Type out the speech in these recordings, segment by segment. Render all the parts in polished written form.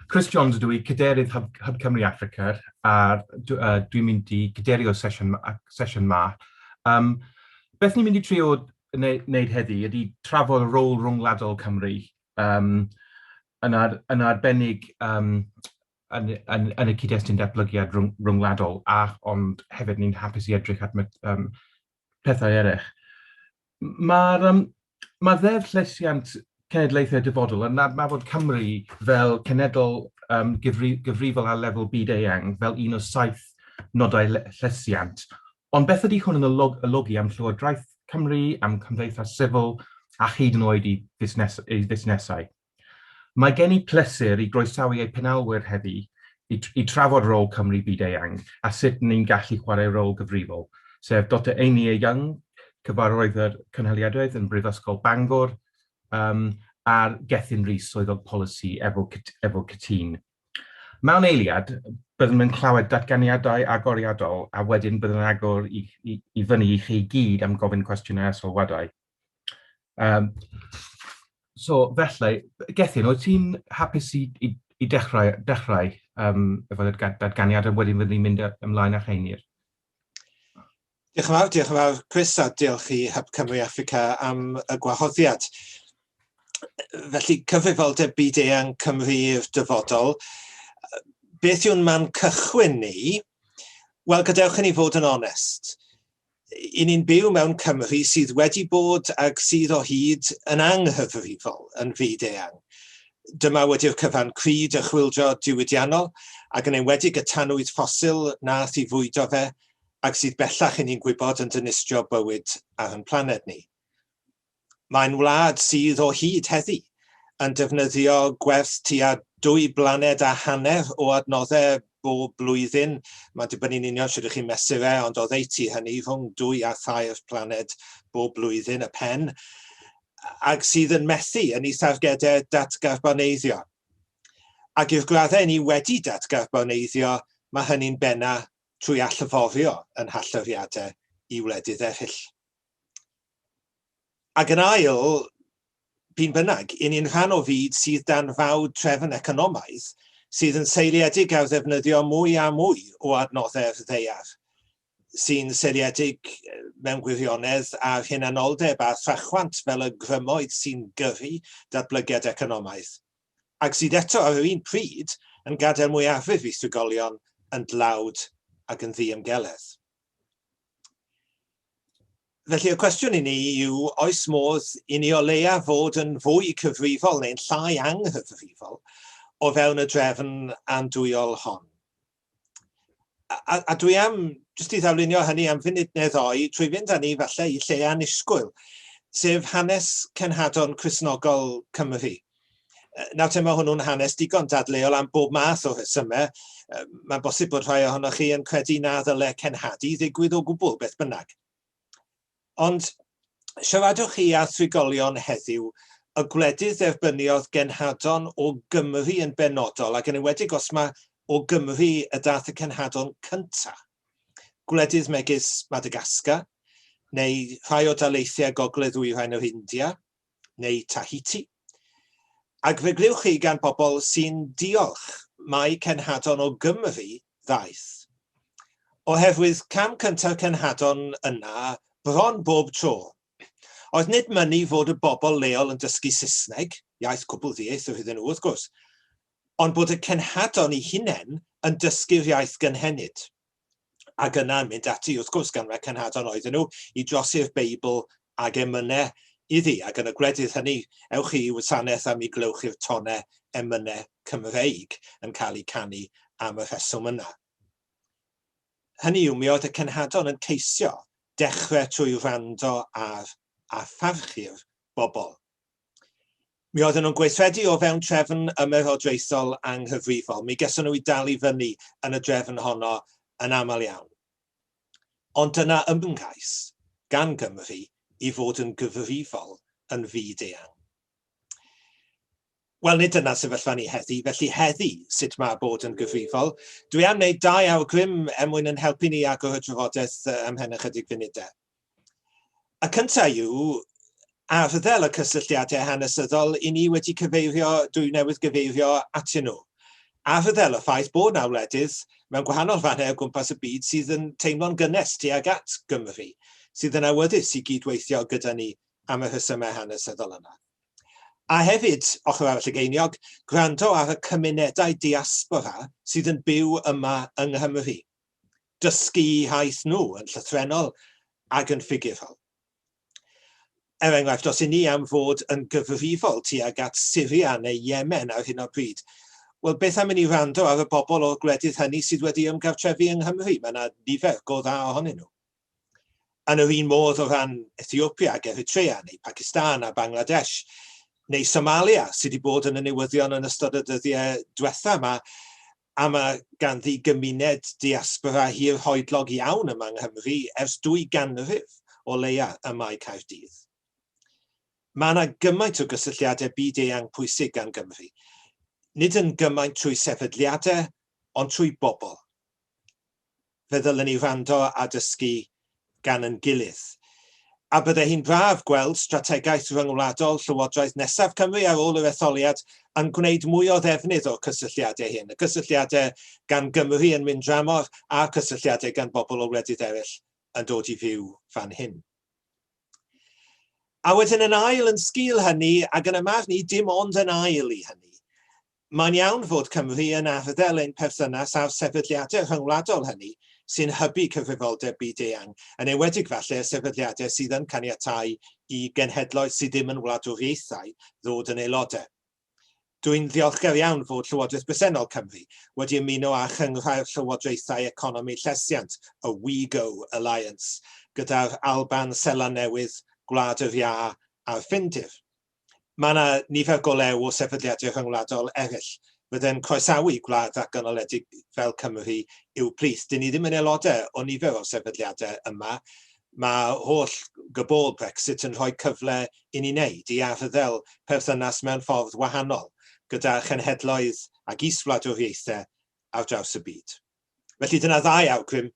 Chris Jones ydw i, cadeirydd Hub Cymru Africa, a dwi'n mynd i cadeirio sesiwn ma. Beth ni'n mynd i trio wneud heddi ydy trafod y rôl rhwngwladol Cymru yn arbennig yn y cyd-destun datblygiad rhwngwladol, ond hefyd ni'n hapus i edrych at pethau eraill. Mae ddeddf llesiant cenedlaethau dyfodol yn adnabod Cymru fel cenedl gyfrifol ar lefel byd-eang fel un o 7 nodau llesiant. Ond beth ydy hwn yn olygu am Llywodraeth Cymru, am cymdeithas sifil a hyd yn oed i fusnesau? Mae gen i pleser i groesawu eu penalwyr heddi i trafod rôl Cymru byd-eang a sut ni'n gallu chwarae rôl gyfrifol, sef Dr Amy Young, cyfarwyddwr cynhaliadaeth yn Brifysgol Bangor, a'r Gethin Rhys, swyddog polisi efo cytun. Mewn eiliad, byddwn yn clywed datganiadau agoriadol a wedyn byddwn agor i fyny i chi gyd am gofyn cwestiynau a sylwadau. Felly, Gethin, wyt ti'n hapus i dechrau efo datganiad a wedyn fyddwn ni'n mynd ymlaen â cheinir? Diolch yn fawr, Chris, a diolch i Hub Cymru Africa am y gwahoddiad. Felly, cyfrifoldeb byd-eang Cymru i'r dyfodol. Beth yw'n man cychwyn ni? Wel, gadewch i ni fod yn onest. I ni'n byw mewn Cymru sydd wedi bod ac sydd o hyd yn anghyfrifol yn fyd-eang. Dyma wedi'r cyfan cryd y chwyldro diwydiannol ac yn enwedig y tanwydd ffosil nath i fwydo fe ac sydd bellach i ni'n gwybod yn dynistrio bywyd ar ein planed ni. Mae'n wlad sydd o hyd heddi yn defnyddio gwerth tua 2 blaned a hanner o adnoddau bob blwyddyn. Mae'n dibynnu'n union sydd ydych chi'n mesur ond o ddeiti hynny rhwng 2 a 3 planed bob blwyddyn y pen, ac sydd yn methu yn ei thargedau datgarboneiddio. Ac i'r graddau ni wedi datgarboneiddio, mae hynny'n benna trwy allyforio yn halluriadau i wledydd eraill. Ac yn ail, bu'n bynnag, ni'n rhan o fyd sydd dan fawd trefn economaidd sydd yn seiliedig ar ddefnyddio mwy a mwy o adnoddau'r ddaear, sy'n seiliedig mewn gwirionedd ar hunanoldeb a thrachwant fel y grymoedd sy'n gyrru datblygiad economaidd, ac sydd eto ar yr un pryd yn gadael mwyafrif i thigolion yn dlawd ac yn ddiymgeledd. Felly y cwestiwn i ni yw, oes modd i ni o leia fod yn fwy cyfrifol neu'n llai anghyfrifol o fewn y drefn andwyol hon? A dwi am, jyst i ddawlunio hynny am funud neu ddoi, trwy fynd â ni falle i lle annisgwyl, sef hanes cenhadon Cristnogol Cymru. Nawr te mae hwnnw'n hanes digon dadleol am bob math o rhesymau. Mae'n bosib bod rhai ohonoch chi yn credu na ddyle cenhadu ddigwydd o gwbl, beth bynnag. Ond siaradwch chi a thrigolion heddiw y gwledydd dderbyniodd genhadon o Gymru yn benodol, ac yn enwedig os mae o Gymru y dath y cenhadon cyntaf. Gwledydd megis Madagascar, neu rhai o daleithiau gogledd-ddwyrain yr India, neu Tahiti. Ac fe gliwch chi gan bobl sy'n diolch mai cenhadon o Gymru ddaeth. Oherwydd cam cyntaf cenhadon yna bron bob tro. Oedd nid mynnu fod y bobl leol yn dysgu Saesneg, iaith cwbl-ddiaeth iddyn nhw wrth gwrs, ond bod y cenhadon eu hunain yn dysgu'r iaith gynhenid. Ac yna mynd ati wrth gwrs gan y cenhadon oedden nhw i drosi'r Beibl ag emynau iddi, ac yn y gwledydd hynny, ewch chi i wasanaeth am i glywch i'r tonau emynau Cymreig yn cael eu canu am y rheswm yna. Hynny yw, mi oedd y cenhadon yn ceisio dechrau trwy wrando a pharchu'r bobl. Mi oedden nhw'n gweithredu o fewn trefn ymerodraethol anghyfrifol. Mi geson nhw i dal i fyny yn y drefn honno yn aml iawn. Ond dyna ymgais gan Gymru i fod yn gyfrifol yn fyd-eang. Wel, nid dyna sefyllfa ni heddi, felly heddi sut mae bod yn gyfrifol. Dwi am wneud 2 awgrym mwyn yn helpu ni agor y drafodaeth ymhen ychydig funudau. Y cyntaf yw, A fyddel y cysylltiadau hanesyddol i ni wedi dwi newydd gyfeirio atyn nhw. A fyddel y ffaith bod na wledydd mewn gwahanol fannau o gwmpas y byd sydd yn teimlo'n gynnes tuag at Gymru, sydd yn awyddus i gydweithio gyda ni am y rhesymau hanesyddol yna. A hefyd, ochr arall y geiniog, gwrando ar y cymunedau diaspora sydd yn byw yma yng Nghymru. Dysgu haith nhw yn llythrenol ac yn ffigurol. Enghraifft, os i ni am fod yn gyfrifol tuag at Syria neu Yemen ar hyn o bryd, wel, beth am i ni wrando ar y bobl o'r gwledydd hynny sydd wedi ymgartrefu yng Nghymru? Mae yna nifer go dda ohonyn nhw. Yn yr un modd o ran Ethiopia ac Eritrea, neu Pakistan a Bangladesh, neu Somalia sydd wedi bod yn y newyddion yn ystod y dyddiau diwetha yma, a mae ganddi gymuned diaspora hir hoedlog iawn yma yng Nghymru ers 2 ganrif o leia yma i Caerdydd. Mae yna gymaint o gysylltiadau byd-eang pwysig gan Gymru. Nid yn gymaint trwy sefydliadau, ond trwy bobl. Fe ddylen ni wrando a dysgu gan yn gilydd. A bydde hi'n braf gweld strategaeth rhyngwladol Llywodraeth Nesaf Cymru ar ôl yr etholiad yn gwneud mwy o ddefnydd o'r cysylltiadau hyn. Y cysylltiadau gan Gymru yn mynd dramor a'r cysylltiadau gan bobl o wledydd eraill yn dod i fyw fan hyn. A wedyn yn ail yn sgil hynny, ac yn y marn ni dim ond yn ail i hynny. Mae'n iawn fod Cymru yn arddel ein perthynas a'r sefydliadau rhyngwladol hynny sy'n hybu cyfrifoldeb byd-eang, yn enwedig falle sefydliadau sydd yn caniatáu i genhedloedd sydd ddim yn wladwriaethau ddod yn aelodau. Dwi'n ddiolchgar iawn fod Llywodraeth Bresennol Cymru wedi ymuno â Chynghrair Llywodraethau Economi Llesiant, y WeGo Alliance, gyda'r Alban Seland Newydd, Gwlad yr Iâ a'r Ffindir. Mae yna nifer go lew o sefydliadau rhyngwladol eraill. Byddai'n croesawu gwlad ac ganoledig fel Cymru i'w plith. Dyn ni ddim yn aelodau o nifer o sefydliadau yma. Mae holl gybol Brexit yn rhoi cyfle i ni wneud i arddel perthynas mewn ffordd wahanol gyda chenhedloedd ac iswladwriaethau ar draws y byd. Felly dyna 2 awgrym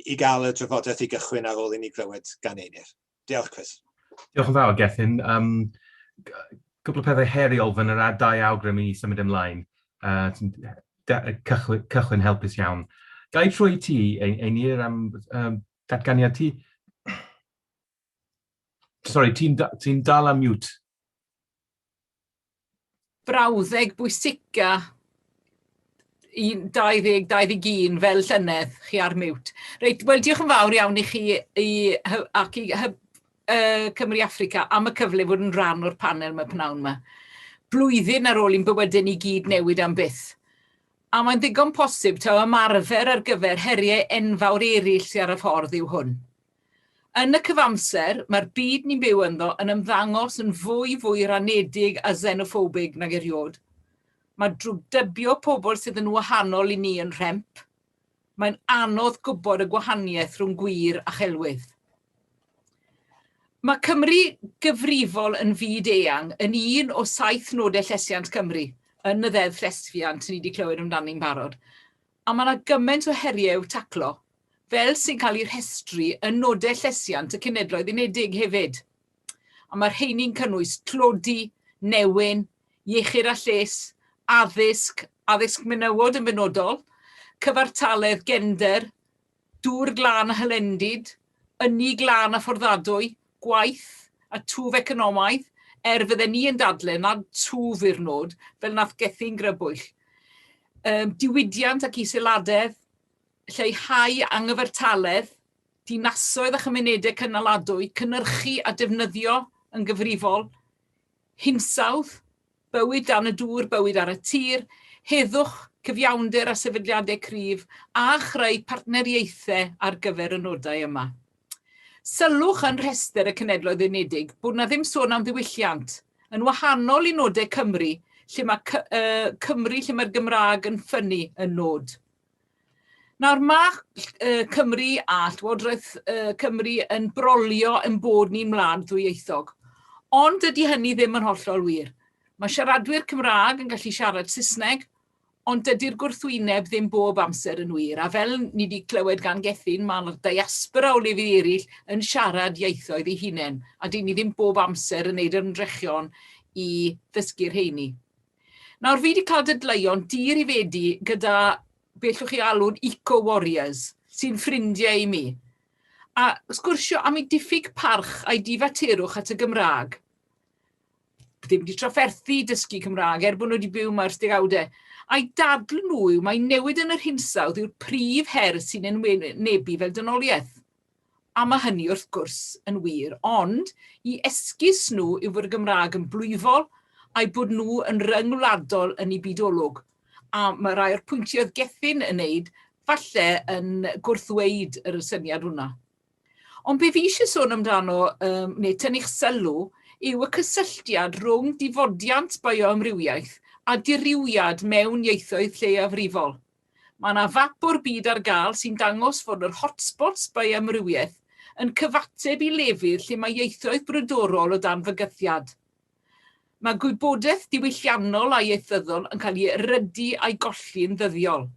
i gael y drafodaeth i gychwyn ar ôl i ni glywed gan Einir. Diolch, Chris. Diolch yn fawr, Gethin. Cwbl o pethau heriol fan yr 2 awgrym i symud ymlaen. Cychwyn helpus iawn. Gai trwy ti, Einir, am datganiad ti? Sorry, ti'n dal am mute. Brawddeg bwysica 2021 fel llynedd, chi ar mute. Reit, wel, diolch yn fawr iawn i chi ac i Cymru Africa am y cyfle fod yn rhan o'r panel yma pnawn yma. Blwyddyn ar ôl i'n bywydau ni gyd newid am byth. A mae'n ddigon posib taw ymarfer ar gyfer heriau enfawr eraill sydd ar y ffordd yw hwn. Yn y cyfamser, mae'r byd ni'n byw ynddo yn ymddangos yn fwy ranedig a xenophobig nag eriod. Mae drwy dybio pobl sydd yn wahanol i ni yn rhemp. Mae'n anodd gwybod y gwahaniaeth rhwng gwir a chelwydd. Mae Cymru gyfrifol yn fyd-eang yn un o 7 nodau llesiant Cymru yn y ddeddf llesfiant ni wedi clywed amdano'n barod. A mae yna gymaint o heriau i'w taclo, fel sy'n cael ei rhestru yn nodau llesiant y Cenhedloedd Unedig hefyd. A mae'r rheini'n cynnwys tlodi, newyn, iechyd a lles, addysg menywod yn benodol, cyfartaledd gender, dŵr glân a hylendid, ynni glân a fforddadwy, gwaith a twf economaidd, fydden ni yn dadlau nad twf i'r nod, fel nath Gethin Grybwyll. Diwydiant ac iseladaeth, lleihau anghyfartaledd, dinasoedd a chymunedau cynaladwy, cynnyrchu a defnyddio yn gyfrifol, hinsawdd, bywyd dan y dŵr, bywyd ar y tir, heddwch, cyfiawnder a sefydliadau cryf, a chreu partneriaethau ar gyfer y nodau yma. Sylwch yn rhestr y Cenhedloedd Unedig bod na ddim sôn am ddiwylliant, yn wahanol i nodau Cymru, lle mae Cymru lle mae'r Gymraeg yn ffynnu yn nod. Nawr mae Cymru a Llywodraeth Cymru yn brolio yn bod ni'n wlad ddwyieithog, ond dydy hynny ddim yn hollol wir. Mae siaradwyr Cymraeg yn gallu siarad Saesneg, ond dydy'r gwrthwyneb ddim bob amser yn wir. A fel ni wedi clywed gan Gethin, mae'r diaspora o lefydd eraill yn siarad ieithoedd eu hunain, a dyn ni ddim bob amser yn neud ymdrechion i ddysgu'r rheini. Nawr, fi wedi cael dydleion dir i fedi gyda beth llwch chi alw'n eco-warriors, sy'n ffrindiau i mi. A sgwrsio am ei diffyg parch a'i difaterwch at y Gymraeg. Ddim wedi trafferthu dysgu Cymraeg bod nhw wedi byw mae'r degawdau. A'i dadl nhw yw mae newid yn yr hinsawdd yw'r prif her sy'n enwebu fel dynoliaeth. A mae hynny wrth gwrs yn wir, ond i esgus nhw yw fod y Gymraeg yn blwyfol a'i bod nhw yn ryngwladol yn ei bydolwg. A mae rai o'r pwyntioedd Gethin yn neud falle yn gwrthweid yr syniad hwnna. Ond be fi eisiau sôn amdano, neu tynnu'ch sylw, yw y cysylltiad rhwng difodiant bioamrywiaeth a diriwiad mewn ieithoedd lleiafrifol. Mae yna fap o'r byd ar gael sy'n dangos fod yr hotspots bioamrywiaeth yn cyfateb i lefydd lle mae ieithoedd brydorol o dan fygythiad. Mae gwybodaeth diwylliannol a ieithyddol yn cael ei rydu a'i golli'n ddyddiol.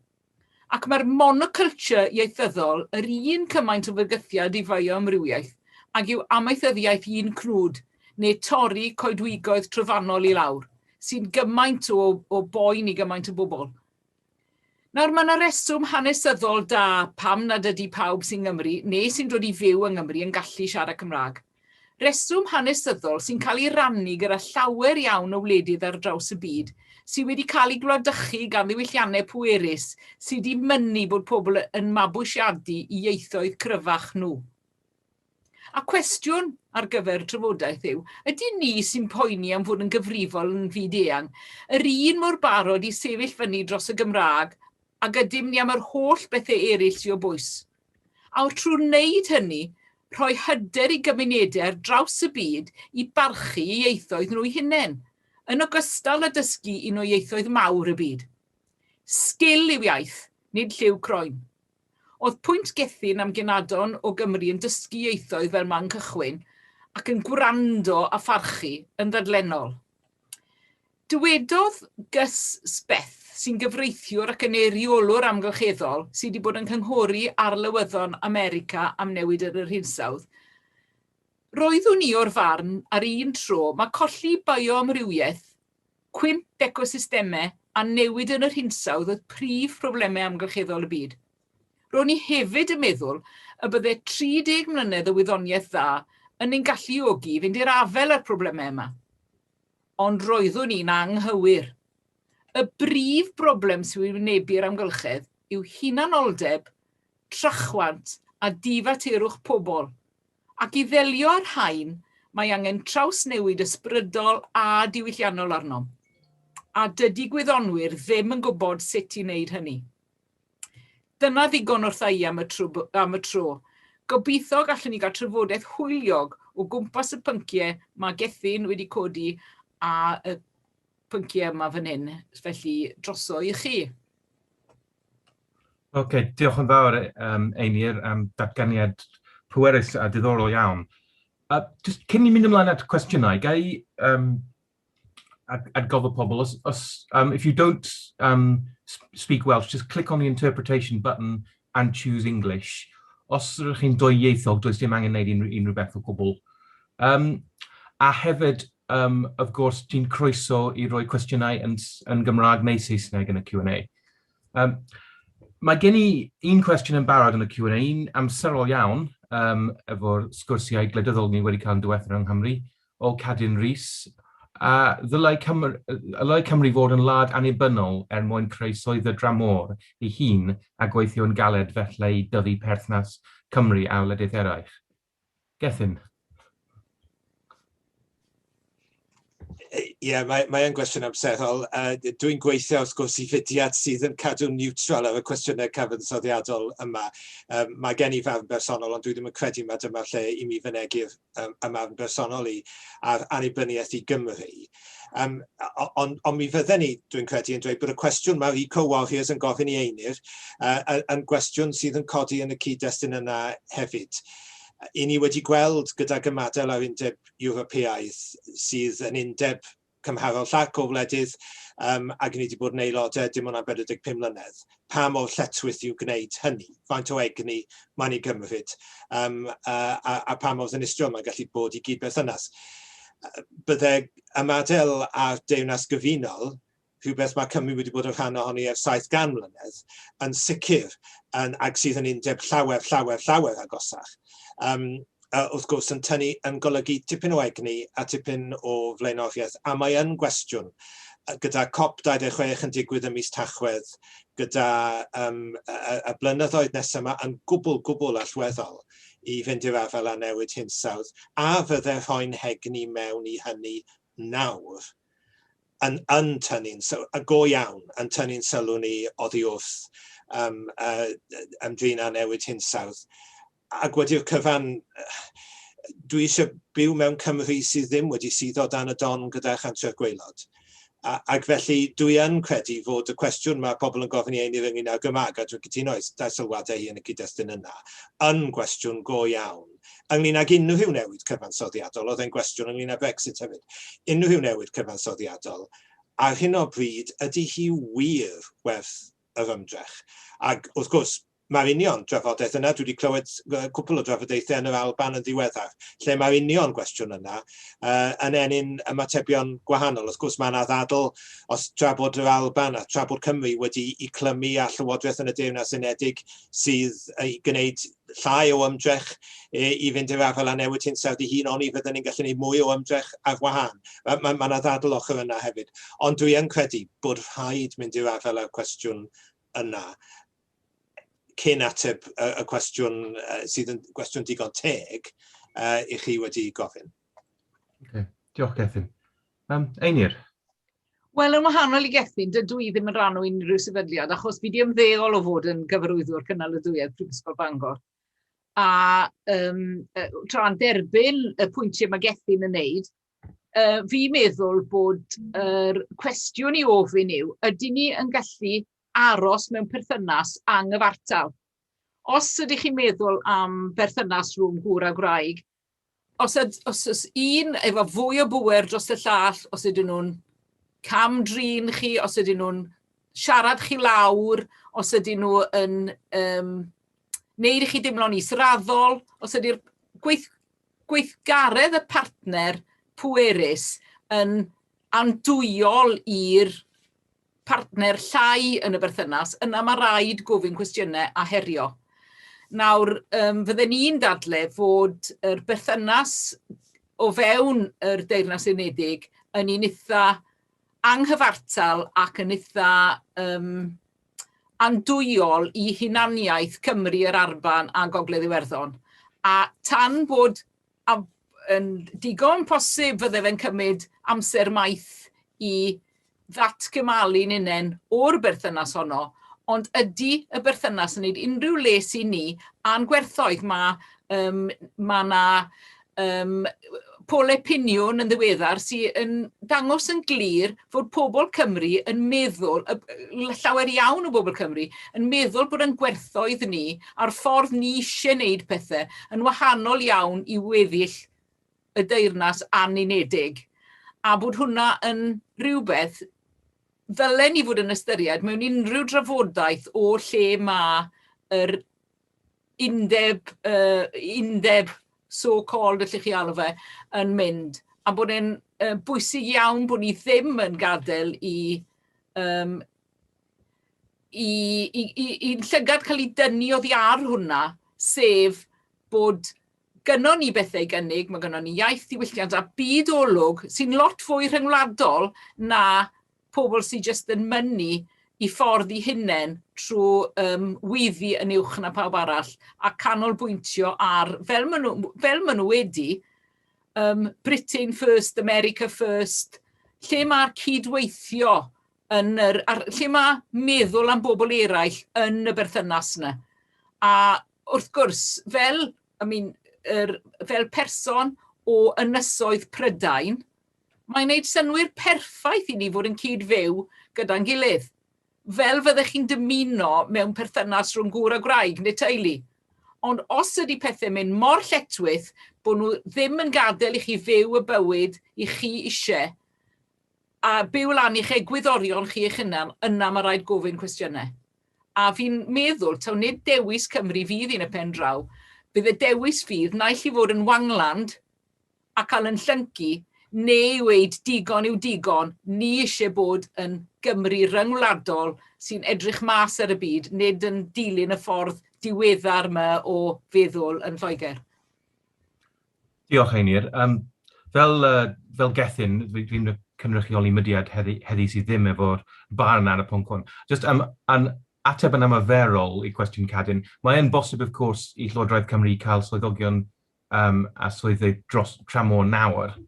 Ac mae'r monoculture ieithyddol yr un cymaint o fygythiad i fioamrywiaeth ac yw amaethyddiaeth un cnwd neu torri coedwigoedd trofannol i lawr, sy'n gymaint o boen i gymaint o bobl. Nawr, mae yna reswm hanesyddol da pam nad ydy pawb sy'n Nghymru neu sy'n dod i fyw yng Nghymru yn gallu siarad Cymraeg. Reswm hanesyddol sy'n cael ei rannu gyda llawer iawn o wledydd ar draws y byd, sydd wedi cael ei gwladychu gan ddiwylliannau pwerus sydd wedi mynnu bod pobl yn mabwysiadu i ieithoedd cryfach nhw. A cwestiwn ar gyfer trafodaeth yw, ydy ni sy'n poeni am fod yn gyfrifol yn fyd-eang, yr un mor barod i sefyll fyny dros y Gymraeg ac ydym ni am yr holl bethau eraill sy'n o bwys. A trwy'r wneud hynny, rhoi hyder i gymunedau ar draws y byd i barchu i ieithoedd nhw eu hunain, yn ogystal â dysgu un o ieithoedd mawr y byd. Sgil yw iaith, nid lliw croen. Oedd pwynt Gethin am Genadon o Gymru yn dysgu ieithoedd fel man cychwyn ac yn gwrando a pharchu yn ddadlennol. Dywedodd Gus Speth, sy'n gyfreithiwr ac yn eiriolwr amgylcheddol sydd wedi bod yn cynghori arlywyddon America am newid yn yr hinsawdd. Roeddwn ni o'r farn ar un tro mae colli bioamrywiaeth, cwymp ecosystemau a newid yn yr hinsawdd oedd prif problemau amgylcheddol y byd. Ro'n ni hefyd yn meddwl y bydde 30 mlynedd o wyddoniaeth dda yn ein galluogi fynd i'r afel ar problemau yma. Ond roeddwn ni'n anghywir. Y brif broblem sy'n wynebu'r amgylchedd yw hunanoldeb, trachwant a difaterwch pobl. Ac i ddelio â'r rhain, mae angen trawsnewid ysbrydol a diwylliannol arno. A dydy gwyddonwyr ddim yn gwybod sut i wneud hynny. Dyna ddigon wrtha i am y tro. Gobeithio gallwn ni gael trafodaeth hwyliog o gwmpas y pynciau mae Gethin wedi codi a y pynciau yma fan hyn, felly droso i chi. Diolch yn fawr, Einir, am datganiad pwerus a diddorol iawn. Just cyn ni mynd ymlaen at cwestiynau, gai gofyn pobl, if you don't speak Welsh, just click on the interpretation button and choose English. Os ydych chi'n dwyieithog, does dim angen wneud unrhyw beth o gwbl. A hefyd, of course, ti'n croeso i roi cwestiynau yn Gymraeg neu Saesneg yn y Q&A. Mae gen i un cwestiwn yn barod yn y Q&A, un amserol iawn, efo'r sgwrsiau gwleidyddol ni wedi cael yn diwethaf yng Nghymru, o Cadyn Rhys. A ddylai Cymru fod yn wlad annibynnol mwyn creu swyddfa dramor ei hun a gweithio yn galed felly i dyfu perthnas Cymru a wledydd eraill. Gethin. Ie, mae'n gwestiwn amserol. Dwi'n gweithio wrth gwrs i fudiad sydd yn cadw niwtral ar y cwestiynau cyfansoddiadol yma. Mae gen i farn bersonol, ond dwi ddim yn credu mae dyma lle i mi fynegu'r marn bersonol i ar annibyniaeth i Gymru. Ond mi fydden ni, dwi'n credu, yn dweud bod y cwestiwn mae'r eco-warriors yn gofyn i Einir yn gwestiwn sydd yn codi yn y cyd-destun yna hefyd. I ni wedi gweld gyda gymadael ar undeb Ewropeaidd sydd yn undeb cymharol llac o wledydd, ac ni wedi bod yn aelodau dim ond am 45 mlynedd. Pa mor lletchwith i'w gwneud hynny? Faint o egni mae'n ei gymryd? A pa mor ddinistriol mae'n gallu bod i gydberthynas? Byddai ymadel ar deyrnas gyfunol, rhywbeth mae Cymru wedi bod yn rhan ohoni ers 700 mlynedd, yn sicr, ac sydd yn undeb llawer agosach. Wrth gwrs yn golygu tipyn o egni a tipyn o flaenoriaeth, a mae yn gwestiwn gyda COP26 yn digwydd ym mis Tachwedd, gyda y blynyddoedd nesaf yma yn gwbl allweddol i fynd i'r afel a newid hinsawdd, a fyddai rhoi'n hegni mewn i hynny nawr, yn tynnu'n go iawn, yn tynnu'n sylw ni oddi wrth ymdrin â newid hinsawdd. Ac wedi'r cyfan, dwi eisiau byw mewn Cymru sydd ddim wedi suddo dan y don gyda chantref gwaelod. Ac felly dwi yn credu fod y cwestiwn mae pobl yn gofyn i ein ynglyn â'r Gymraeg, a dwi'n cytuno da sylwadau hi yn y cyd-destun yna, yn gwestiwn go iawn. Ynglyn ag unrhyw newid cyfansoddiadol, oedd e'n gwestiwn ynglyn â Brexit hefyd, unrhyw newid cyfansoddiadol, ar hyn o bryd ydy hi wir werth yr ymdrech. Ac wrth gwrs, mae'r union drafodaeth yna, dwi wedi clywed cwpl o drafodaethau yn yr Alban yn ddiweddar, lle mae'r union gwestiwn yna yn enyn ymatebion gwahanol. Wrth gwrs, mae'n addadl os tra bod yr Alban a tra bod Cymru wedi i clymu a Llywodraeth yn y Deyrnas Unedig sydd i gwneud llai o ymdrech i fynd i'r afel a newid hinsawdd i hun, ond i fydden ni'n gallu gwneud mwy o ymdrech ar wahân. Mae'n addadl ochr yna hefyd. Ond dwi yn credu bod rhaid mynd i'r afel a'r cwestiwn yna, cyn ateb y cwestiwn sydd yn gwestiwn digon teg i chi wedi gofyn. Diolch, Gethin. Einir? Wel, yn wahanol i Gethin, dydw i ddim yn rhan o unrhyw sefydliad, achos fi di ymddeol o fod yn gyfarwyddwr cynnal-ydwyedd Prifysgol Bangor. A tra'n derbyn y pwyntiau mae Gethin yn neud, fi meddwl bod yr cwestiwn i ofyn yw, ydyn ni yn gallu aros mewn perthynas anghyfartal. Os ydych chi'n meddwl am berthynas rhwng gŵr a gwraig, os oes un efo fwy o bŵer dros y llall, os ydyn nhw'n camdrin chi, os ydyn nhw'n siarad chi lawr, os ydyn nhw yn neud i chi dimlo'n israddol, os ydy'r gweithgaredd y partner pwerus yn andwyol i'r partner llai yn y berthynas, yna mae rhaid gofyn cwestiynau a herio. Nawr, fydden ni'n dadle fod yr berthynas o fewn yr Deyrnas Unedig yn un eitha anghyfartal ac yn eitha andwyol i hunaniaeth Cymru, yr Arban a Gogledd Iwerddon. A tan bod yn digon posib fydde fe'n cymryd amser maith i ddatgymalu'n unen o'r berthynas honno, ond ydy y berthynas yn neud unrhyw les i ni a'n gwerthoedd mae na pole opiniwn yn ddiweddar sy'n yn dangos yn glir fod pobl Cymru yn meddwl, llawer iawn o bobl Cymru, yn meddwl bod yn gwerthoedd ni a'r ffordd ni eisiau wneud pethau yn wahanol iawn i weddill y deyrnas anunedig. A bod hwnna yn rhywbeth ddylen ni fod yn ystyried mewn unrhyw drafodaeth o lle mae yr undeb so-called, allwch chi alw fe, yn mynd. A bod e'n bwysig iawn bod ni ddim yn gadael i llygad cael ei dynnu oddi ar hwnna, sef bod gynnon ni bethau gynnig, mae gynnon ni iaith diwylliant a byd olwg sy'n lot fwy rhyngwladol na pobl sy'n just yn mynnu i ffordd i hunain trwy wyddi yn uwch na pawb arall a canolbwyntio ar, fel maen nhw wedi, Britain first, America first, lle mae'r cydweithio, lle mae meddwl am bobl eraill yn y berthynas yna. A wrth gwrs, fel person o ynysoedd Prydain, mae'n gwneud synwyr perffaith i ni fod yn cyd-fyw gyda'n gilydd. Fel fyddech chi'n dymuno mewn perthynas rhwng gŵr a gwraig neu teulu. Ond os ydy pethau mynd mor lletchwith bod nhw ddim yn gadael i chi fyw y bywyd i chi eisiau, a byw lan i'ch egwyddorion chi eich hunan, yna mae rhaid gofyn cwestiynau. A fi'n meddwl, taw nid dewis Cymru fydd un y pen draw, bydd y dewis fydd naill i fod yn wangland a cael yn llyncu, neu weid digon yw digon, ni eisiau bod yn Gymru ryngwladol sy'n edrych mas ar y byd, nid yn dilyn y ffordd diweddar yma o feddwl yn Lloegr. Diolch, Einir. Fel gethyn, fi'n cynrychioli mudiad heddi sydd ddim efo'r barn ar y pwnc hwn. Just an ateb yn ymaferol i cwestiwn Cadyn. Mae'n bosib, of course, i Llywodraeth Cymru cael swyddogion a swyddog dros tramor nawr,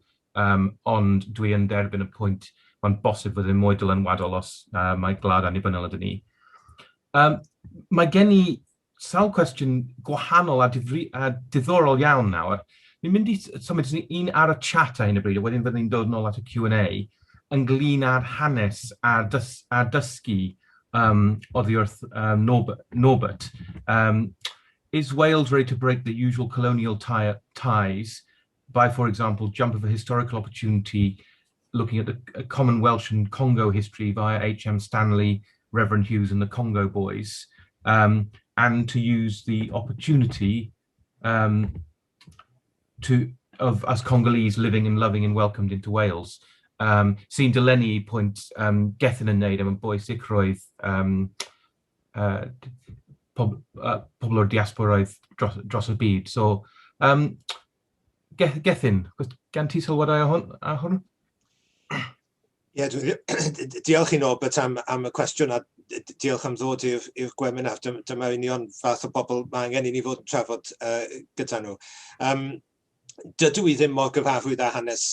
ond dwi yn derbyn y pwynt mae'n bosib fod yn mwy dylanwadol os mae glad annibynnol ydyn ni. Mae gen i sawl cwestiwn gwahanol a diddorol iawn nawr. Ni'n mynd i symud un ar y chat a hyn y bryd, a wedyn fyddwn ni'n dod nôl at y Q&A, ynglyn â'r hanes a dysgu oddi wrth Norbert. Is Wales ready to break the usual colonial ties by, for example, jump of a historical opportunity, looking at the common Welsh and Congo history via H.M. Stanley, Reverend Hughes and the Congo Boys, and to use the opportunity of us Congolese living and loving and welcomed into Wales. Sy'n dylenni pwynt Gethin yn neud am y bwysicrwydd pobl o'r diasporoedd dros y byd. So, Gethin, gan ti sylwadau a hwn? Ie, diolch i Norbert am y cwestiwn a diolch am ddod i'r gwebinar. Dyma union fath o bobl mae angen i ni fod yn trafod gyda nhw. Dydw i ddim mor gyfarwydd â hanes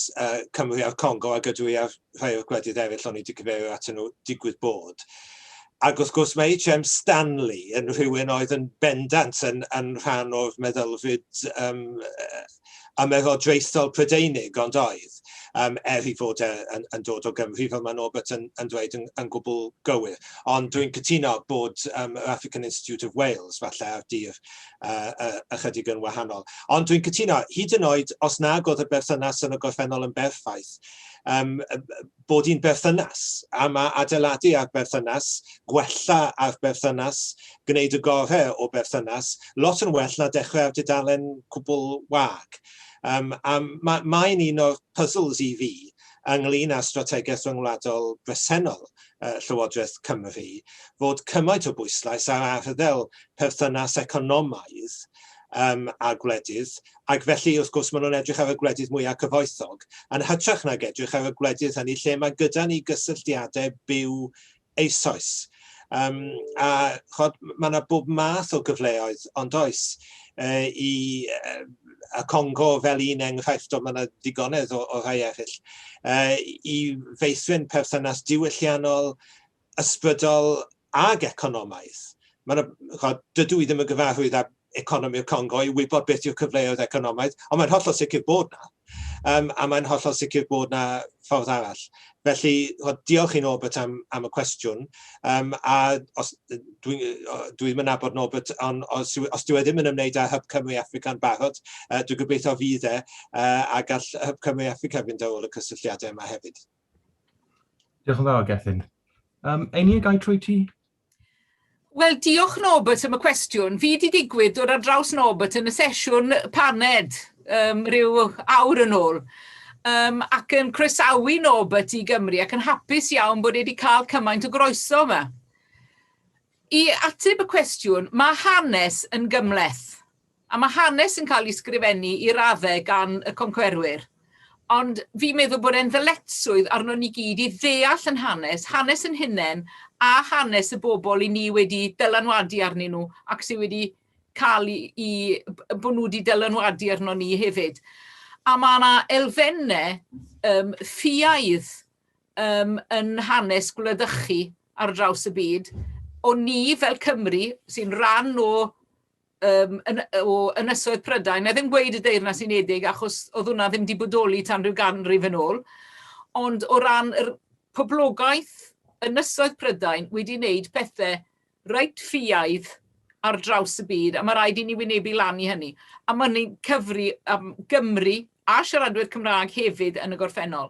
Cymru a'r Congo a gydw i ar rhai o'r gwledydd eraill o'n i wedi cyfeirio atyn nhw digwydd bod. Ac wrth gwrs mae H.M. Stanley yn rhywun oedd yn bendant yn rhan o'r meddylfryd a meddylfreithol Prydeinig ond oedd, i fod yn dod o Gymru fel mae Norbert yn dweud yn gwbl gywir. Ond dwi'n cytuno bod yr African Institute of Wales falle ar dir ychydig yn wahanol. Ond dwi'n cytuno, hyd yn oed os nag oedd y berthynas yn y gorffennol yn berffaith, bod hi'n berthynas, a mae adeiladu ar berthynas, gwella ar berthynas, gwneud y gorau o berthynas, lot yn well na dechrau ar dudalen cwbl wag. Mae'n un o'r puzzles i fi ynglyn â strategaeth ryngwladol bresennol Llywodraeth Cymru, fod cymaint o bwyslais ar arddel perthynas economaidd a gwledydd, ac felly wrth gwrs maen nhw'n edrych ar y gwledydd mwyaf cyfoethog, yn hytrach nag edrych ar y gwledydd hynny lle mae gyda ni gysylltiadau byw eisoes. Mae yna bob math o gyfleoedd, ond oes, i y Congo fel un enghraifft, mae yna digonedd o rhai eraill, i feithrin perthynas diwylliannol, ysbrydol ag economaidd. Dydw i ddim yn gyfarwydd â economi'r Congo i wybod beth yw'r cyfleoedd economaidd, ond mae'n hollol sicr bod na. A mae'n hollol sicr bod na ffordd arall. Felly, diolch i Norbert am y cwestiwn. A dwi'n nabod Norbert, ond os dwi ddim yn ymwneud â Hub Cymru Africa'n barod, dwi'n gobeithio fydd a gall Hub Cymru Africa fynd ar ôl y cysylltiadau yma hefyd. Diolch yn fawr, Gethin. Einir, gai trwy ti? Wel, diolch Norbert am y cwestiwn. Fi wedi digwydd dod ar draws Norbert yn y sesiwn paned rhyw awr yn ôl. Ac yn croesawu Norbert i Gymru ac yn hapus iawn bod wedi cael cymaint o groeso yma. I ateb y cwestiwn, mae hanes yn gymleth. A mae hanes yn cael ei sgrifennu i raddau gan y concwerwyr. Ond fi'n meddwl bod e'n ddyletswydd arno ni gyd i ddeall yn hanes yn hunain, a hanes y bobl i ni wedi dylanwadu arnyn nhw, ac sydd wedi cael bod nhw wedi dylanwadu arno ni hefyd. A mae yna elfennau ffiaidd yn hanes gwledychu ar draws y byd, o ni fel Cymru, sy'n rhan o Ynysoedd Prydain, a ddim gweud y Deyrnas Unedig achos oedd hwnna ddim wedi bodoli tan rhyw ganrif yn ôl, ond o ran y poblogaeth Ynysoedd Prydain wedi wneud pethau reit ffiaidd ar draws y byd, a mae rhaid i ni wynebu lan i hynny. A mae hynny'n cyfri am Gymru a siaradwyr Cymraeg hefyd yn y gorffennol.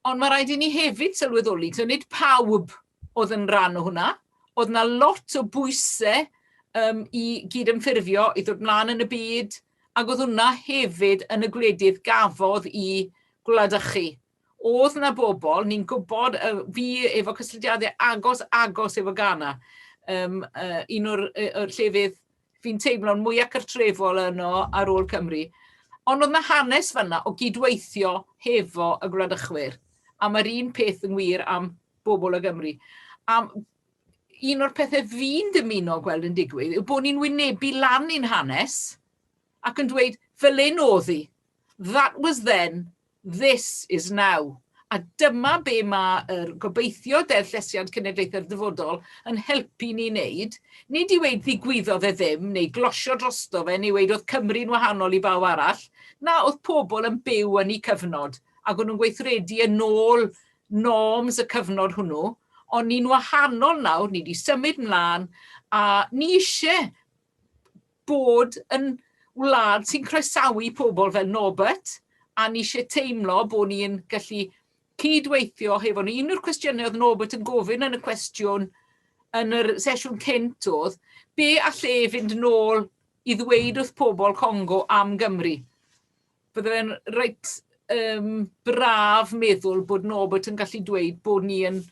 Ond mae rhaid i ni hefyd sylweddoli, so nid pawb oedd yn rhan o hwnna. Oedd yna lot o bwysau i gydymffurfio, i ddod mlaen yn y byd, ac oedd hwnna hefyd yn y gwledydd gafodd i gwladychu. Oedd yna bobl, ni'n gwybod, fi efo cysylltiadau agos efo Ghana, un o'r llefydd fi'n teimlo'n mwyaf cartrefol yno ar ôl Cymru. Ond oedd yna hanes fanna o gydweithio hefo y gwladychwyr. A mae'r un peth yn wir am bobl y Gymru. A un o'r pethau fi'n dymuno gweld yn digwydd yw bod ni'n wynebu lan i'n hanes ac yn dweud, fel un oedd hi. That was then, this is now. A dyma be mae'r gobeithio Deddf Llesiant Cenedlaethau'r Dyfodol yn helpu ni wneud. Nid i weid ddigwyddodd e ddim, neu glosio drosto fe, neu weid oedd Cymru'n wahanol i bawb arall. Na, oedd pobl yn byw yn eu cyfnod, ac o'n nhw'n gweithredu yn ôl norms y cyfnod hwnnw, ond ni'n wahanol nawr, ni wedi symud mlaen, a ni eisiau bod yn wlad sy'n croesawu pobl fel Norbert, a ni eisiau teimlo bod ni'n gallu cydweithio hefo ni. Un o'r cwestiynau oedd Norbert yn gofyn yn y cwestiwn yn yr sesiwn cynt oedd, be a lle fynd nôl i ddweud wrth pobl Congo am Gymru? Bydde fe'n reit braf meddwl bod Norbert yn gallu dweud bod ni yn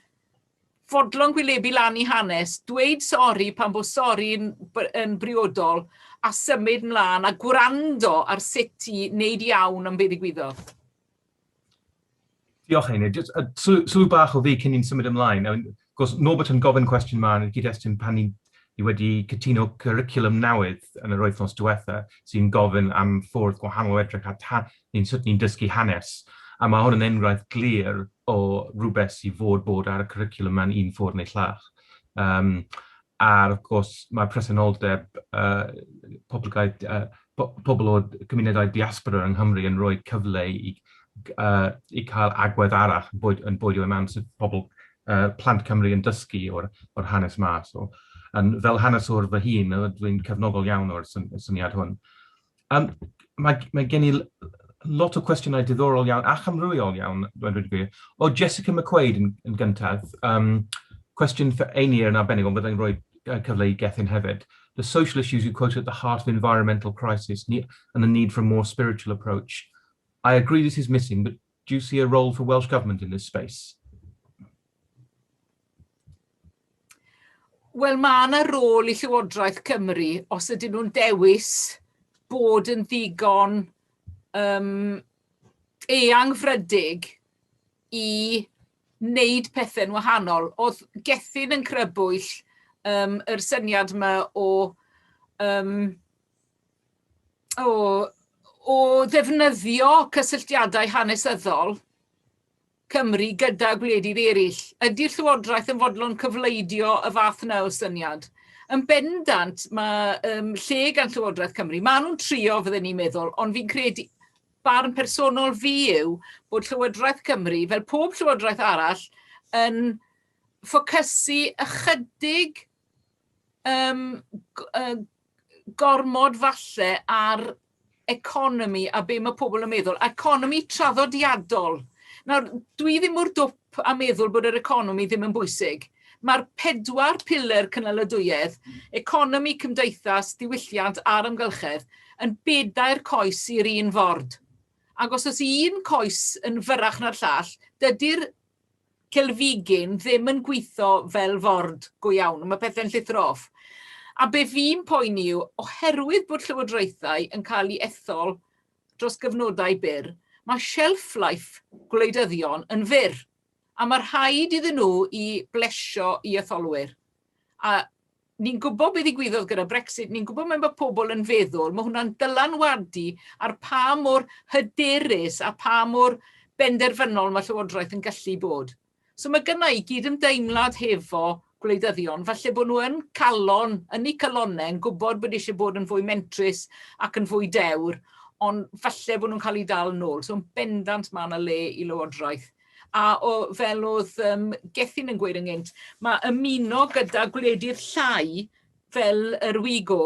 fodlon gwylebu lan i hanes, dweud sori pan bod sori yn briodol, a symud mlaen a gwrando ar sut i wneud iawn am beth ddigwyddodd. Diolch Einid. Sylw bach o fi cyn ni'n symud ymlaen. Gwrs, Norbert yn gofyn cwestiwn yma yn y gyd-destun pan ni wedi cytuno cwricwlwm newydd yn yr wythnos diwetha sy'n gofyn am ffwrdd gwahanol edrych at sut ni'n dysgu hanes. A mae hwn yn enghraifft glir o rhywbeth sy'n bod ar y cwricwlwm mewn un ffordd neu llall. A wrth gwrs, mae presenoldeb pobl o gymunedau diaspora yng Nghymru yn rhoi cyfle i cael agwedd arall yn bwydio mewn sydd pobl plant Cymru yn dysgu o'r hanes mas. Fel haneswr fy hun, dwi'n cefnogol iawn o'r syniad hwn. Mae gen i lot o cwestiynau diddorol iawn a chamrwyol iawn, dwi'n dweud gwir. O Jessica McQuaid yn gyntaf, cwestiwn for Einir yn arbennig, ond byddai'n rhoi cyfle i Gethin hefyd. The social issues you quote at the heart of environmental crisis and the need for a more spiritual approach. I agree this is missing, but do you see a role for Welsh Government in this space? Wel, mae yna rôl i Llywodraeth Cymru os ydyn nhw'n dewis bod yn ddigon eangfrydig i wneud pethau'n wahanol. Oedd Gethin yn crybwyll yr syniad yma o ddefnyddio cysylltiadau hanesyddol Cymru gyda gwledydd eraill. Ydy'r Llywodraeth yn fodlon cyfleidio y fath yna o syniad? Yn bendant, mae lle gan Llywodraeth Cymru, maen nhw'n trio fydden ni'n meddwl, ond fi'n credu, barn personol fi yw bod Llywodraeth Cymru, fel pob Llywodraeth arall, yn ffocysu ychydig gormod falle ar economi a be mae pobl yn meddwl. Economi traddodiadol. Nawr, dwi ddim o'r dwp a meddwl bod yr economi ddim yn bwysig. Mae'r 4 pilar cynaladwyedd, economi, cymdeithas, diwylliant a'r amgylchedd, yn bedair coes i'r un ford. Ac os oes un coes yn fyrrach na'r llall, dydy'r celfigyn ddim yn gweithio fel ford go iawn. Mae pethau'n llithro off. A be fi'n poeni yw, oherwydd bod llywodraethau yn cael ei ethol dros gyfnodau byr, mae shelf life gwleidyddion yn fyr. A mae rhaid iddyn nhw i blesio i etholwyr. A ni'n gwybod beth ddigwyddodd gyda Brexit, ni'n gwybod mae pobl yn feddwl, mae hwnna'n dylanwadu ar pa mor hyderus a pa mor benderfynol mae Llywodraeth yn gallu bod. So mae gynna i gydymdeimlad hefo gwleidyddion, falle bod nhw yn calon, yn eu calonau, yn gwybod bod eisiau bod yn fwy mentrus ac yn fwy dewr, ond falle bod nhw'n cael ei dal nôl. So yn bendant mae yna le i Lywodraeth. A fel oedd Gethin yn gweud ynghynt, mae ymuno gyda gwledydd llai fel yr WIGO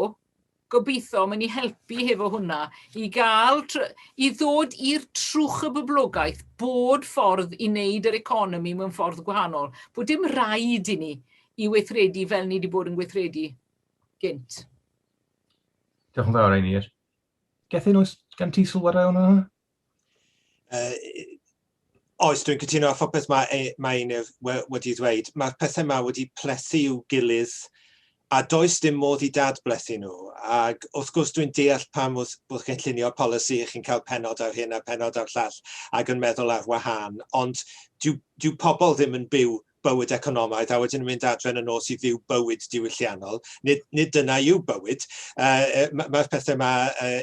gobeithio mynd i helpu hefo hwnna i i ddod i'r trwch y boblogaeth bod ffordd i wneud yr economi mewn ffordd gwahanol. Bod dim rhaid i ni i weithredu fel ni wedi bod yn gweithredu gynt. Diolch yn fawr, Einir. Gethin oes gan ti sylwadau hwnna? Oes, dwi'n cytuno â phopeth mae Einir wedi dweud. Mae'r pethau yma wedi plethu i'w gilydd a does dim modd i dadblethu nhw. Ac wrth gwrs dwi'n deall pam bod cynllunio polisi chi'n cael penod ar hyn a penod ar llall ac yn meddwl ar wahân. Ond dyw pobl ddim yn byw bywyd economaidd a wedyn yn mynd adre'n y nos i fyw bywyd diwylliannol. Nid dyna yw bywyd. Mae'r pethau yma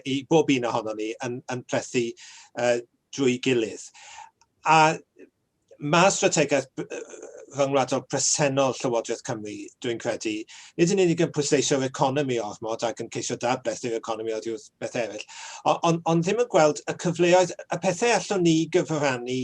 i bob un ohono ni yn plethu drwy gilydd. A mae strategaeth rhyngwladol presennol Llywodraeth Cymru, dwi'n credu, nid yn unig yn pwysleisio'r economi ormod ac yn ceisio dadblethu'r economi oddi wrth beth eraill, ond ddim yn gweld y cyfleoedd, y pethau allwn ni gyfrannu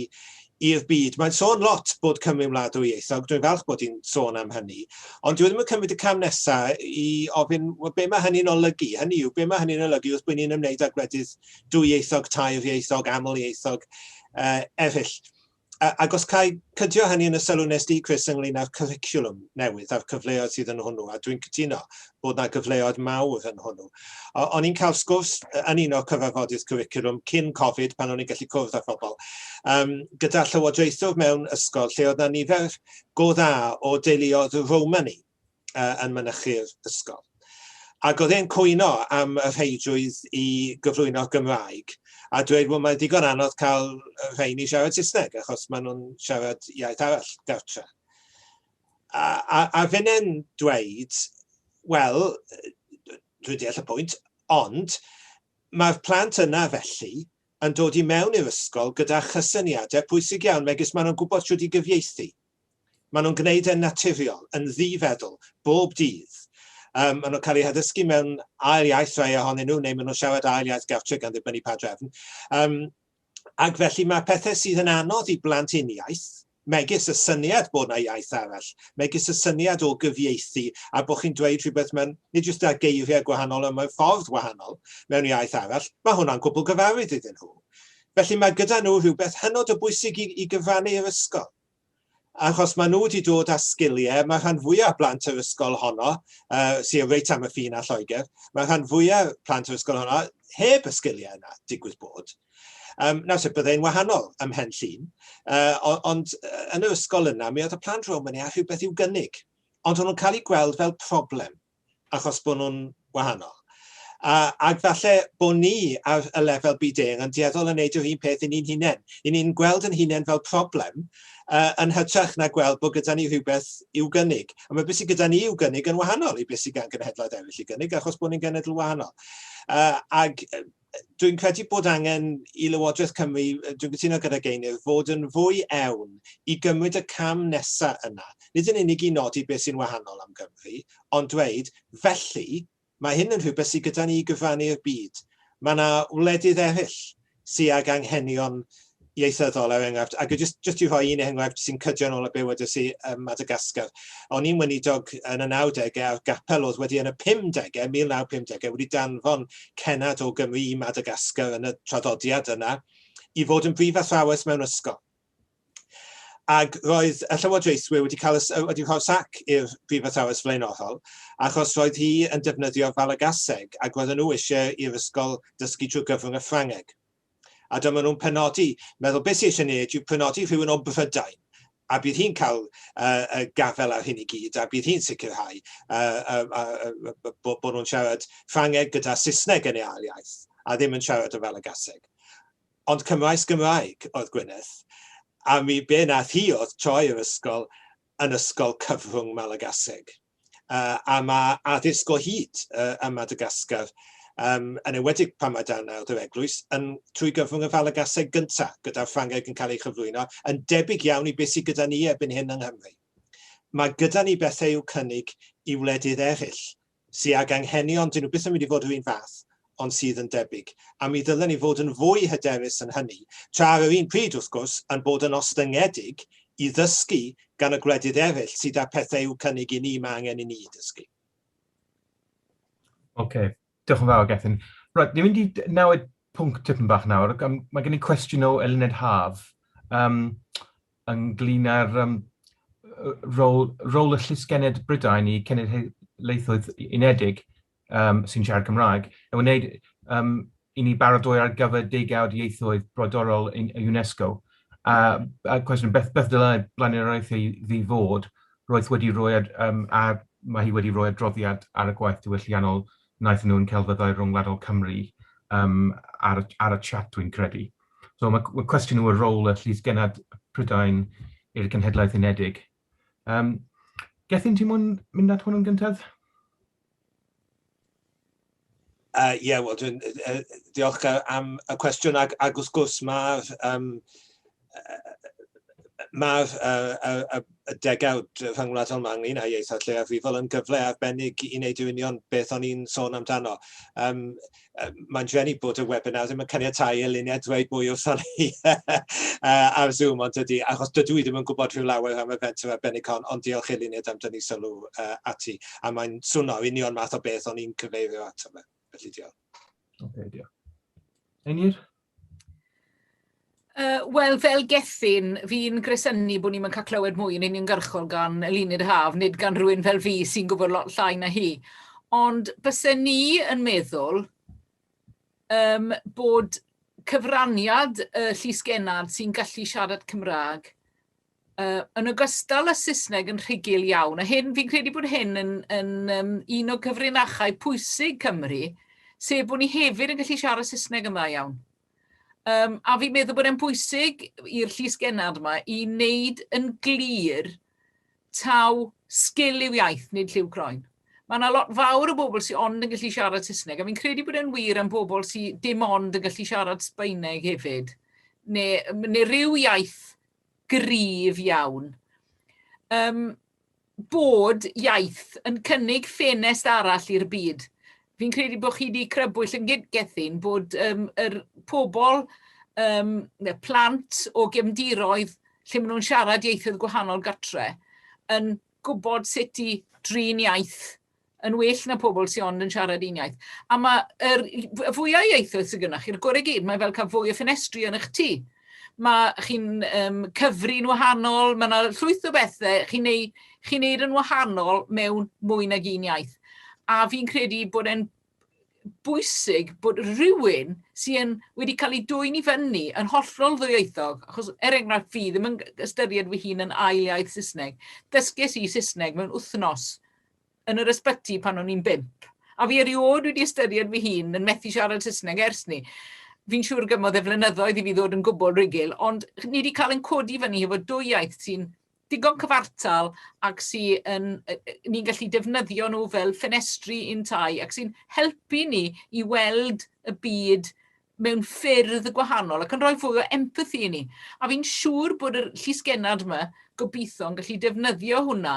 i'r byd. Mae'n sôn lot bod Cymru'n wlad dwyieithog, dwi'n falch bod hi'n sôn am hynny, ond dwi ddim yn cymryd y cam nesaf i ofyn be mae hynny'n olygu. Hynny yw, be mae hynny'n olygu wrth bod ni'n ymwneud â gwledydd dwyieithog, tairieithog, amlieithog eraill. Ac os cael cydio hynny yn y sylw nes di, Chris, ynglyn â'r cwricwlwm newydd a'r cyfleoedd sydd yn hwnnw, a dwi'n cytuno bod yna gyfleoedd mawr yn hwnnw. O'n i'n cael sgwrs yn un o'r cyfarfodydd cwricwlwm cyn Covid, pan o'n i'n gallu cwrdd â phobl, gyda llywodraethwr mewn ysgol, lle oedd yna nifer go dda o deuluoedd Romani yn mynychu'r ysgol. Ac oedd e'n cwyno am y rheidrwydd i gyflwyno Gymraeg, a dweud, wel, mae'n digon anodd cael rhain i siarad Saesneg, achos maen nhw'n siarad iaith arall gartre. A fyne'n dweud, wel, dwi'n deall y pwynt, ond mae'r plant yna felly yn dod i mewn i'r ysgol gyda chysyniadau pwysig iawn, megis maen nhw'n gwybod shwt i gyfieithu. Maen nhw'n gwneud e'n naturiol, yn ddifeddwl, bob dydd. Maen nhw'n cael eu haddysgu mewn ail iaith rai ohonyn nhw, neu maen nhw'n siarad ail iaith gartre gan ddibynnu pa drefn. Ac felly mae pethau sydd yn anodd i blant uniaith, megis y syniad bod yna iaith arall, megis y syniad o gyfieithu, a bod chi'n dweud rhywbeth mewn, nid jyst â geiriau gwahanol, ond mewn ffordd wahanol mewn iaith arall, mae hwnna'n gwbl gyfarwydd iddyn nhw. Felly mae gyda nhw rhywbeth hynod o bwysig i gyfrannu i'r ysgol. Achos maen nhw wedi dod â sgiliau, mae rhan fwyaf blant yr ysgol honno, sy'n reit am y ffin a Lloegr, mae rhan fwyaf plant yr ysgol honno heb y sgiliau yna, digwydd bod. Nawr sef byddai'n wahanol ym Mhen Llŷn, ond yn yr ysgol yna, mi oedd y plant Romani a rhywbeth i'w gynnig, ond nhw'n cael eu gweld fel problem, achos bod nhw'n wahanol. Ac falle bod ni ar y lefel byd-eang yn dueddol yn gwneud yr un peth i ni'n hunain. I ni'n gweld yn hunain fel problem, yn hytrach na gweld bod gyda ni rhywbeth i'w gynnig. A mae beth sydd gyda ni i'w gynnig yn wahanol i beth sydd gan genhedloedd eraill i gynnig, achos bod ni'n genedl wahanol. Ac dwi'n credu bod angen i Lywodraeth Cymru, dwi'n cytuno gyda Einir, fod yn fwy ewn i gymryd y cam nesaf yna. Nid yn unig i nodi beth sy'n wahanol am Gymru, ond dweud, felly, mae hyn yn rhywbeth sydd gyda ni i gyfrannu'r byd. Mae yna wledydd eraill sydd ag anghenion ieithyddol er enghraifft. Ac jyst i rhoi un enghraifft sy'n cydio nôl y bywyd sy'n Madagascar. O'n i'n weinidog yn y 90au a'r gapel oedd wedi yn y 50au, 1950au, wedi danfon cenad o Gymru i Madagascar yn y traddodiad yna i fod yn brif athrawes mewn ysgol. Ac roedd y Llywodraethwyr wedi rhoi sac i'r brif athrawes flaenorol, achos roedd hi yn defnyddio Falagaseg, ac roedden nhw eisiau i'r ysgol dysgu trwy gyfrwng y Ffrangeg. A dyma nhw'n penodi, meddwl beth sy'n eisiau gwneud yw penodi rhywun o Brydain, a bydd hi'n cael gafel ar hyn i gyd, a bydd hi'n sicrhau bod nhw'n siarad Ffrangeg gyda Saesneg yn ei ail iaith, a ddim yn siarad o Falagaseg. Ond Cymraes Gymraeg oedd Gwynedd, a mi be nath hi oedd troi yr ysgol yn ysgol cyfrwng Malagaseg. A mae addysg o hyd ym Madagascar, yn enwedig pan mae dan nawr yr eglwys, trwy gyfrwng y Falagaseg gyntaf, gyda'r Ffrangeg yn cael ei chyflwyno, yn debyg iawn i beth sydd gyda ni erbyn hyn yng Nghymru. Mae gyda ni bethau i'w cynnig i wledydd eraill, sydd ag anghenion, dyn nhw byth yn mynd i fod yr un fath, ond sydd yn debyg. A mi ddylen ni fod yn fwy hyderus yn hynny, tra ar yr un pryd, wrth gwrs, yn bod yn ostyngedig i ddysgu gan y gwledydd eraill sydd â pethau i'w cynnig i ni mae angen i ni ddysgu. Ocê. Diolch yn fawr, Gethin. Right, ni'n mynd i newid pwnc tipyn bach nawr. Mae gen i cwestiwn o Eluned Haf ynglyn â'r rôl y llysgened Brydain i cenedlaethoedd unedig sy'n siarad Cymraeg. Yn wneud i ni baradwy ar gyfer degawd ieithoedd brodorol UNESCO. A cwestiwn, beth dylai blaenoriaeth ddi fod, roedd wedi rhoi, a mae hi wedi rhoi adroddiad ar y gwaith diwylliannol wnaethon nhw'n celfyddau rhwngwladol Cymru ar y chat dwi'n credu. So mae cwestiwn nhw y rôl y llysgenad Prydain i'r Cenhedlaeth Unedig. Gethin, ti'n mynd at hwnnw'n gyntaf? Diolch am y cwestiwn ag wrth gwrs mae'r degawd rhyngwladol yma ynglyn â ieithoedd lleiafrifol yn gyfle arbennig i wneud yn union beth o'n i'n sôn amdano. Mae'n drenu bod y webinar ddim yn caniatáu Eluned dweud mwy wrthon ni ar Zoom, ond achos dydw i ddim yn gwybod rhyw lawer am y fenter arbennig hon, ond diolch Eluned am dynnu sylw ati. A mae'n swnio union math o beth o'n i'n cyfeirio ato fe. Felly diolch. Diolch. Einir? Wel, fel Gethin, fi'n gresynu bod ni'n cael clywed mwy yn uniongyrchol gan Eluned Haf, nid gan rhywun fel fi sy'n gwybod lot llai na hi. Ond bysen ni yn meddwl bod cyfraniad y llysgenad sy'n gallu siarad Cymraeg yn ogystal â Saesneg yn rhugl iawn. A fi'n credu bod hyn yn un o gyfrinachau pwysig Cymru, sef bod ni hefyd yn gallu siarad Saesneg yma iawn. A fi'n meddwl bod e'n bwysig i'r llysgenad yma i wneud yn glir taw sgil i'w iaith, nid lliw croen. Mae yna lot fawr o bobl sy'n ond yn gallu siarad Saesneg, a fi'n credu bod e'n wir am bobl sy'n dim ond yn gallu siarad Sbaeneg hefyd, neu ryw iaith gryf iawn. Bod iaith yn cynnig ffenest arall i'r byd. Fi'n credu bod chi wedi crybwyll yn Gethin bod yr pobl, plant o gefndiroedd lle maen nhw'n siarad ieithoedd gwahanol gartre yn gwybod sut i drin iaith yn well na pobl sy'n ond yn siarad un iaith. A mae y fwyau ieithoedd sydd gynnach chi'r gorau gyd, mae fel cael fwy o ffenestri yn eich tŷ. Mae chi'n cyfri'n wahanol, mae yna llwyth o bethau chi'n neud yn wahanol mewn mwy nag un iaith. A fi'n credu bod e'n bwysig bod rhywun sy'n wedi cael ei dwyn i fyny yn hollol ddwyieithog, achos enghraifft fi ddim yn ystyried fy hun yn ail iaith Saesneg. Dysges i Saesneg mewn wythnos yn yr ysbyty pan o'n i'n 5. A fi eriod wedi ystyried fy hun yn methu siarad Saesneg ers ni. Fi'n siŵr gymoedd e flynyddoedd i fi ddod yn gwbl rugl, ond ni wedi cael ein codi fyny efo 2 iaith sy'n digon cyfartal ac ni'n gallu defnyddio nhw fel ffenestri un tai ac sy'n helpu ni i weld y byd mewn ffyrdd gwahanol ac yn rhoi fwy o empathi i ni. A fi'n siŵr bod y llysgenad yma gobeithio yn gallu defnyddio hwnna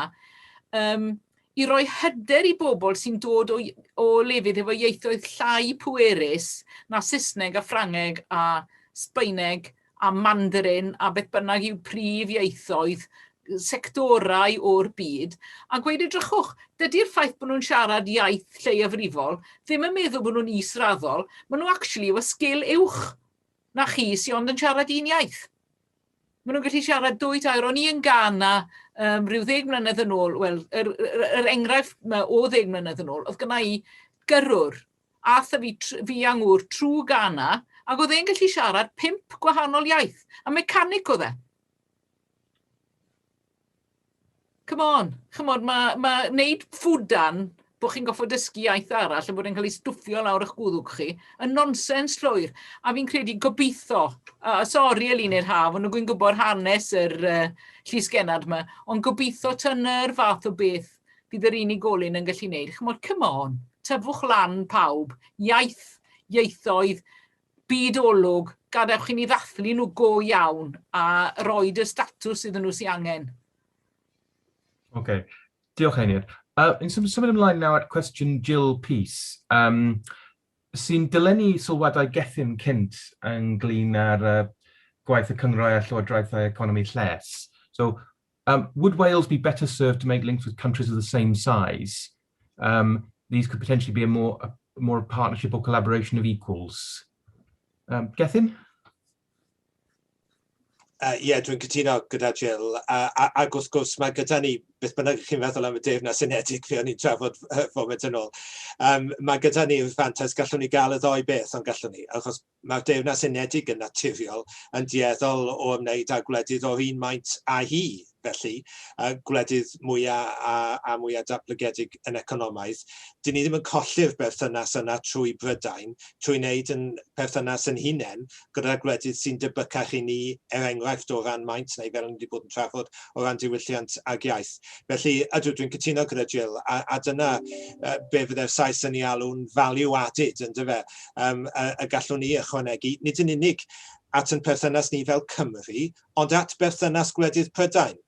i roi hyder i bobl sy'n dod o lefydd efo ieithoedd llai pwerus na Saesneg a Ffrangeg a Sbaeneg a Mandarin a beth bynnag yw prif ieithoedd sectorau o'r byd, a gweud edrychwch, dydy'r ffaith bod nhw'n siarad iaith lleiafrifol ddim yn meddwl bod nhw'n israddol, maen nhw actually efo sgil uwch na chi sy'n ond yn siarad un iaith. Maen nhw'n gallu siarad 2 tair. O'n i yn Ghana rhyw 10 mlynedd yn ôl, wel, yr enghraifft o 10 mlynedd yn ôl, oedd gyda i gyrwr, ath fi angwr trwy Ghana, ac oedd e'n gallu siarad 5 gwahanol iaith, a mecanic oedd e. Come on, mae wneud ffwdan bod chi'n goffo dysgu iaith arall a bod e'n cael ei stwffio lawr eich gwddwg chi, yn nonsens llwyr. A fi'n credu gobeithio, sori Eluned Haf, ond dwi'n gwybod hanes yr llysgenad yma, ond gobeithio tynnu'r fath o beth bydd yr unigolyn yn gallu wneud. Chymod, come on, tyfwch lan pawb, iaith, ieithoedd, bydolwg, gadewch chi ni ddathlu nhw go iawn a roed y statws iddyn nhw sy'n angen. Diolch Einir. Yn symud ymlaen nawr at cwestiwn Jill Peace, sy'n dylenni sylwadau Gethin cynt ynglyn â'r gwaith y Cyngrau a Llywodraethau Economi Lles. So, would Wales be better served to make links with countries of the same size? These could potentially be a more more partnership or collaboration of equals. Gethin? Ie, dwi'n cytuno gyda Jill. Ac wrth gwrs, mae gyda ni, beth bynnag chi'n meddwl am y Deyrnas Unedig, fe o'n i'n trafod foment yn ôl. Mae gyda ni fantais, gallwn ni gael y ddoi beth, ond gallwn ni. Achos mae'r Deyrnas Unedig yn naturiol yn dueddol o ymwneud â gwledydd o'r un maint a hi. Felly, gwledydd mwyaf a mwyaf datblygedig yn economaidd. Dyn ni ddim yn colli'r berthynas yna trwy Brydain, trwy wneud yn perthynas yn hunain, gyda'r gwledydd sy'n debycach i ni, enghraifft o ran maint, neu fel ni wedi bod yn trafod o ran diwylliant ag iaith. Felly, ydw, dwi'n cytuno gyda Jill, a dyna be fyddai'r Sais yn ei alw'n value added, yn dyfe, y gallwn ni ychwanegu, nid yn unig at yn perthynas ni fel Cymru, ond at berthynas gwledydd Prydain.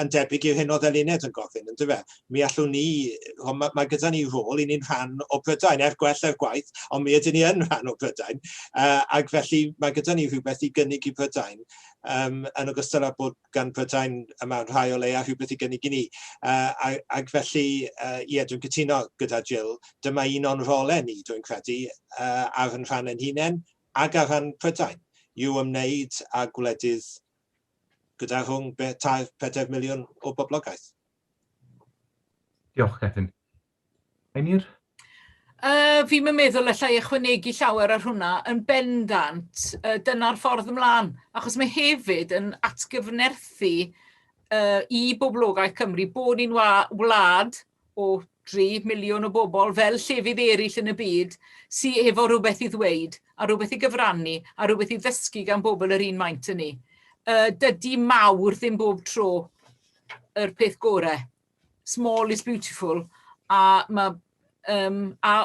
Yn debyg i'r hyn o Eluned yn gofyn, yn dyfe. Mi allwn ni, mae gyda ni rôl i ni'n rhan o Prydain, gwell gwaith, ond mi ydyn ni yn rhan o Prydain. Ac felly mae gyda ni rhywbeth i gynnig i Prydain, yn ogystal â bod gan Prydain mewn rhai o leia rhywbeth i gynnig i ni. Ac felly, ie, dwi'n cytuno gyda Jill, dyma un o'n rolau ni, dwi'n credu, ar yn rhan yn hunain, ac ar rhan Prydain, yw ymwneud â gwledydd gyda rhwng 4 miliwn o boblogaeth. Diolch, Gethin. Einir? Fi'n meddwl allai ychwanegu llawer ar hwnna yn bendant, dyna'r ffordd ymlaen. Achos mae hefyd yn atgyfnerthu i boblogaeth Cymru bod ni'n wlad o 3 miliwn o bobl fel llefydd eraill yn y byd sydd efo rhywbeth i ddweud, a rhywbeth i gyfrannu, a rhywbeth i ddysgu gan bobl yr un maint yn ni. Dydy mawr ddim bob tro yr peth gorau. Small is beautiful. A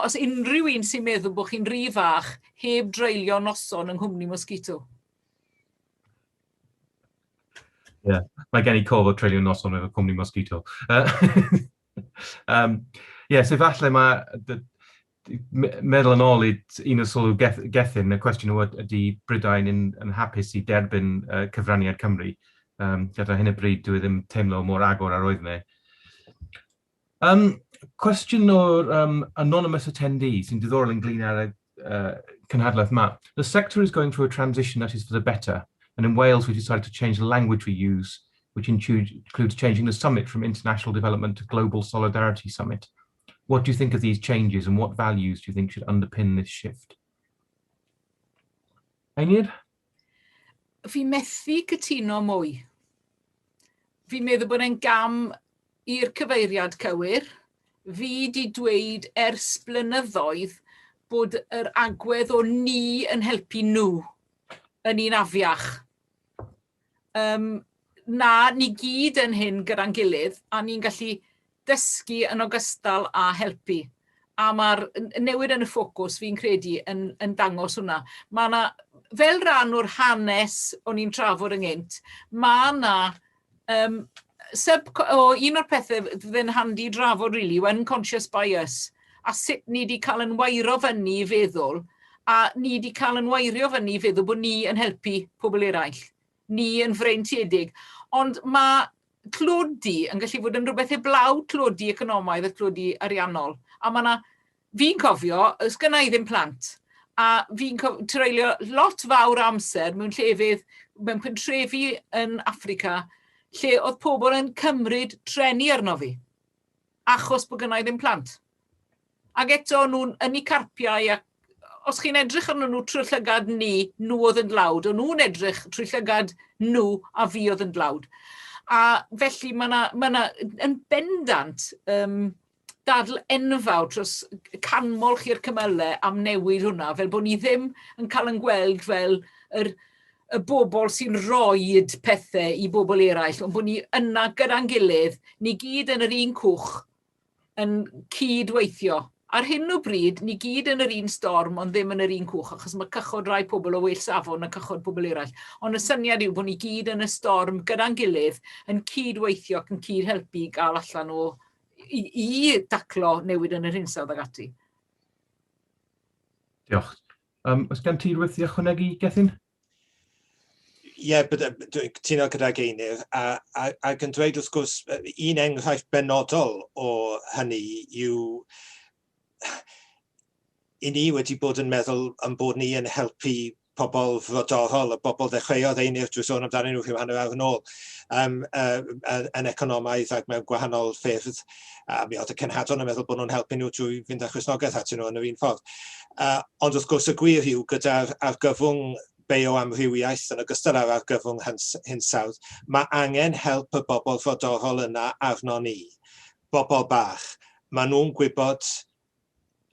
os unrhyw un sy'n meddwl bod chi'n rhy fach heb dreulio noson yng Nghwmni Mosquito. Ie, mae gen i cofod treulio noson efo Cwmni Mosquito. Ie, so falle mae meddwl yn ôl i un o sylw Gethin, y cwestiwn ydy Brydain yn hapus i derbyn cyfraniad Cymru. Gyda hyn y bryd, dwi ddim teimlo mor agor ar oedd ni. Cwestiwn o'r anonymous attendee sy'n diddorol ynglyn ar y cynhadlaeth yma. The sector is going through a transition that is for the better, and in Wales we decided to change the language we use, which includes changing the summit from International Development to Global Solidarity Summit. What do you think of these changes and what values do you think should underpin this shift? Einir? Fi methu cytuno mwy. Fi'n meddwl bod e'n gam i'r cyfeiriad cywir. Fi di dweud ers blynyddoedd bod yr agwedd o ni yn helpu nhw yn un afiach. Na, ni gyd yn hyn gyda'n gilydd, a ni'n gallu dysgu yn ogystal a helpu. A mae'r newid yn y ffocws fi'n credu yn dangos hwnna. Mae yna, fel rhan o'r hanes o'n i'n trafod ynghynt, mae yna un o'r pethau fydd handi drafod really, yw unconscious bias, a sut ni wedi cael yn wairo fyny i feddwl, a ni wedi cael yn wairio fyny i feddwl bod ni yn helpu pobl eraill. Ni yn freintiedig. Ond mae tlodi yn gallu fod yn rhywbeth heblaw tlodi economaidd a tlodi ariannol. A mae yna, fi'n cofio, ys gyna i ddim plant. A fi'n treulio lot fawr amser mewn llefydd, mewn pentrefi yn Affrica, lle oedd pobl yn cymryd treni arno fi, achos bod gyna i ddim plant. Ac eto nhw'n yn eu carpiau, os chi'n edrych arno nhw trwy llygad ni, nhw oedd yn dlawd, ond nhw'n edrych trwy llygad nhw a fi oedd yn dlawd. A felly mae yna yn bendant dadl enfawr dros canmolch i'r cymylau am newid hwnna, fel bod ni ddim yn cael yn gweld fel y bobl sy'n roed pethau i bobl eraill, ond bod ni yna gyda'n gilydd, ni gyd yn yr un cwch yn cydweithio. Ar hyn o bryd, ni gyd yn yr un storm, ond ddim yn yr un cwch, achos mae cychod rai pobl o well safon a cychod pobl eraill. Ond y syniad yw bod ni gyd yn y storm gyda'n gilydd, yn cydweithio ac yn cydhelpu gael allan o i daclo newid yn yr hinsawdd ag ati. Diolch. Oes gen ti rhywbeth i ychwanegu, Gethin? Ie, dwi'n cytuno gyda Einir, ac yn dweud wrth gwrs, un enghraifft benodol o hynny yw i ni wedi bod yn meddwl yn bod ni yn helpu pobl frodorol, y bobl ddechreuodd einir drwy sôn amdanyn nhw rhyw hanner awr yn ôl, yn economaidd ac mewn gwahanol ffyrdd. Mi oedd y cenhadon yn meddwl bod nhw'n helpu nhw drwy fynd â Christnogaeth atyn nhw yn yr un ffordd. Ond wrth gwrs y gwir yw gyda'r argyfwng bioamrywiaeth yn ogystal â'r argyfwng hinsawdd, mae angen help y bobl frodorol yna arno ni, bobl bach. Maen nhw'n gwybod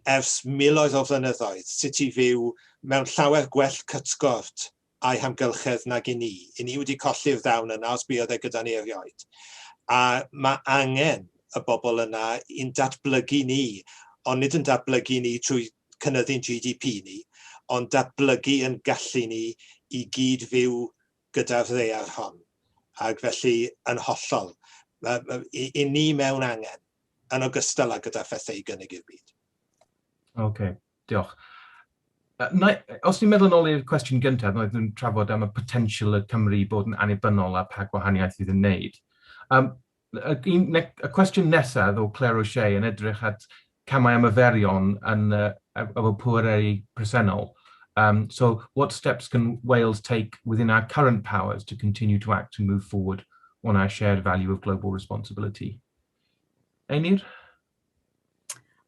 ers miloedd o flynyddoedd sut i fyw mewn llawer gwell cytgord a'i hamgylchedd nag i ni. I ni wedi colli'r ddawn yna os buodd e gyda ni erioed. A mae angen y bobl yna i'n datblygu ni, ond nid yn datblygu ni trwy cynyddu'n GDP ni, ond datblygu yn gallu ni i gyd fyw gyda'r ddaear hon. Ac felly yn hollol, i ni mewn angen, yn ogystal â gyda phethau i gynnig i'r byd. OK, diolch. Os ni'n meddwl yn ôl i'r cwestiwn gyntaf, oedd yn trafod am y potensial y Cymru bod yn annibynnol a pa gwahaniaeth fydd yn wneud. Y cwestiwn nesaf o Claire O'Shea yn edrych at camau ymaferion efo pwerau presennol. So what steps can Wales take within our current powers to continue to act and move forward on our shared value of global responsibility? Einir?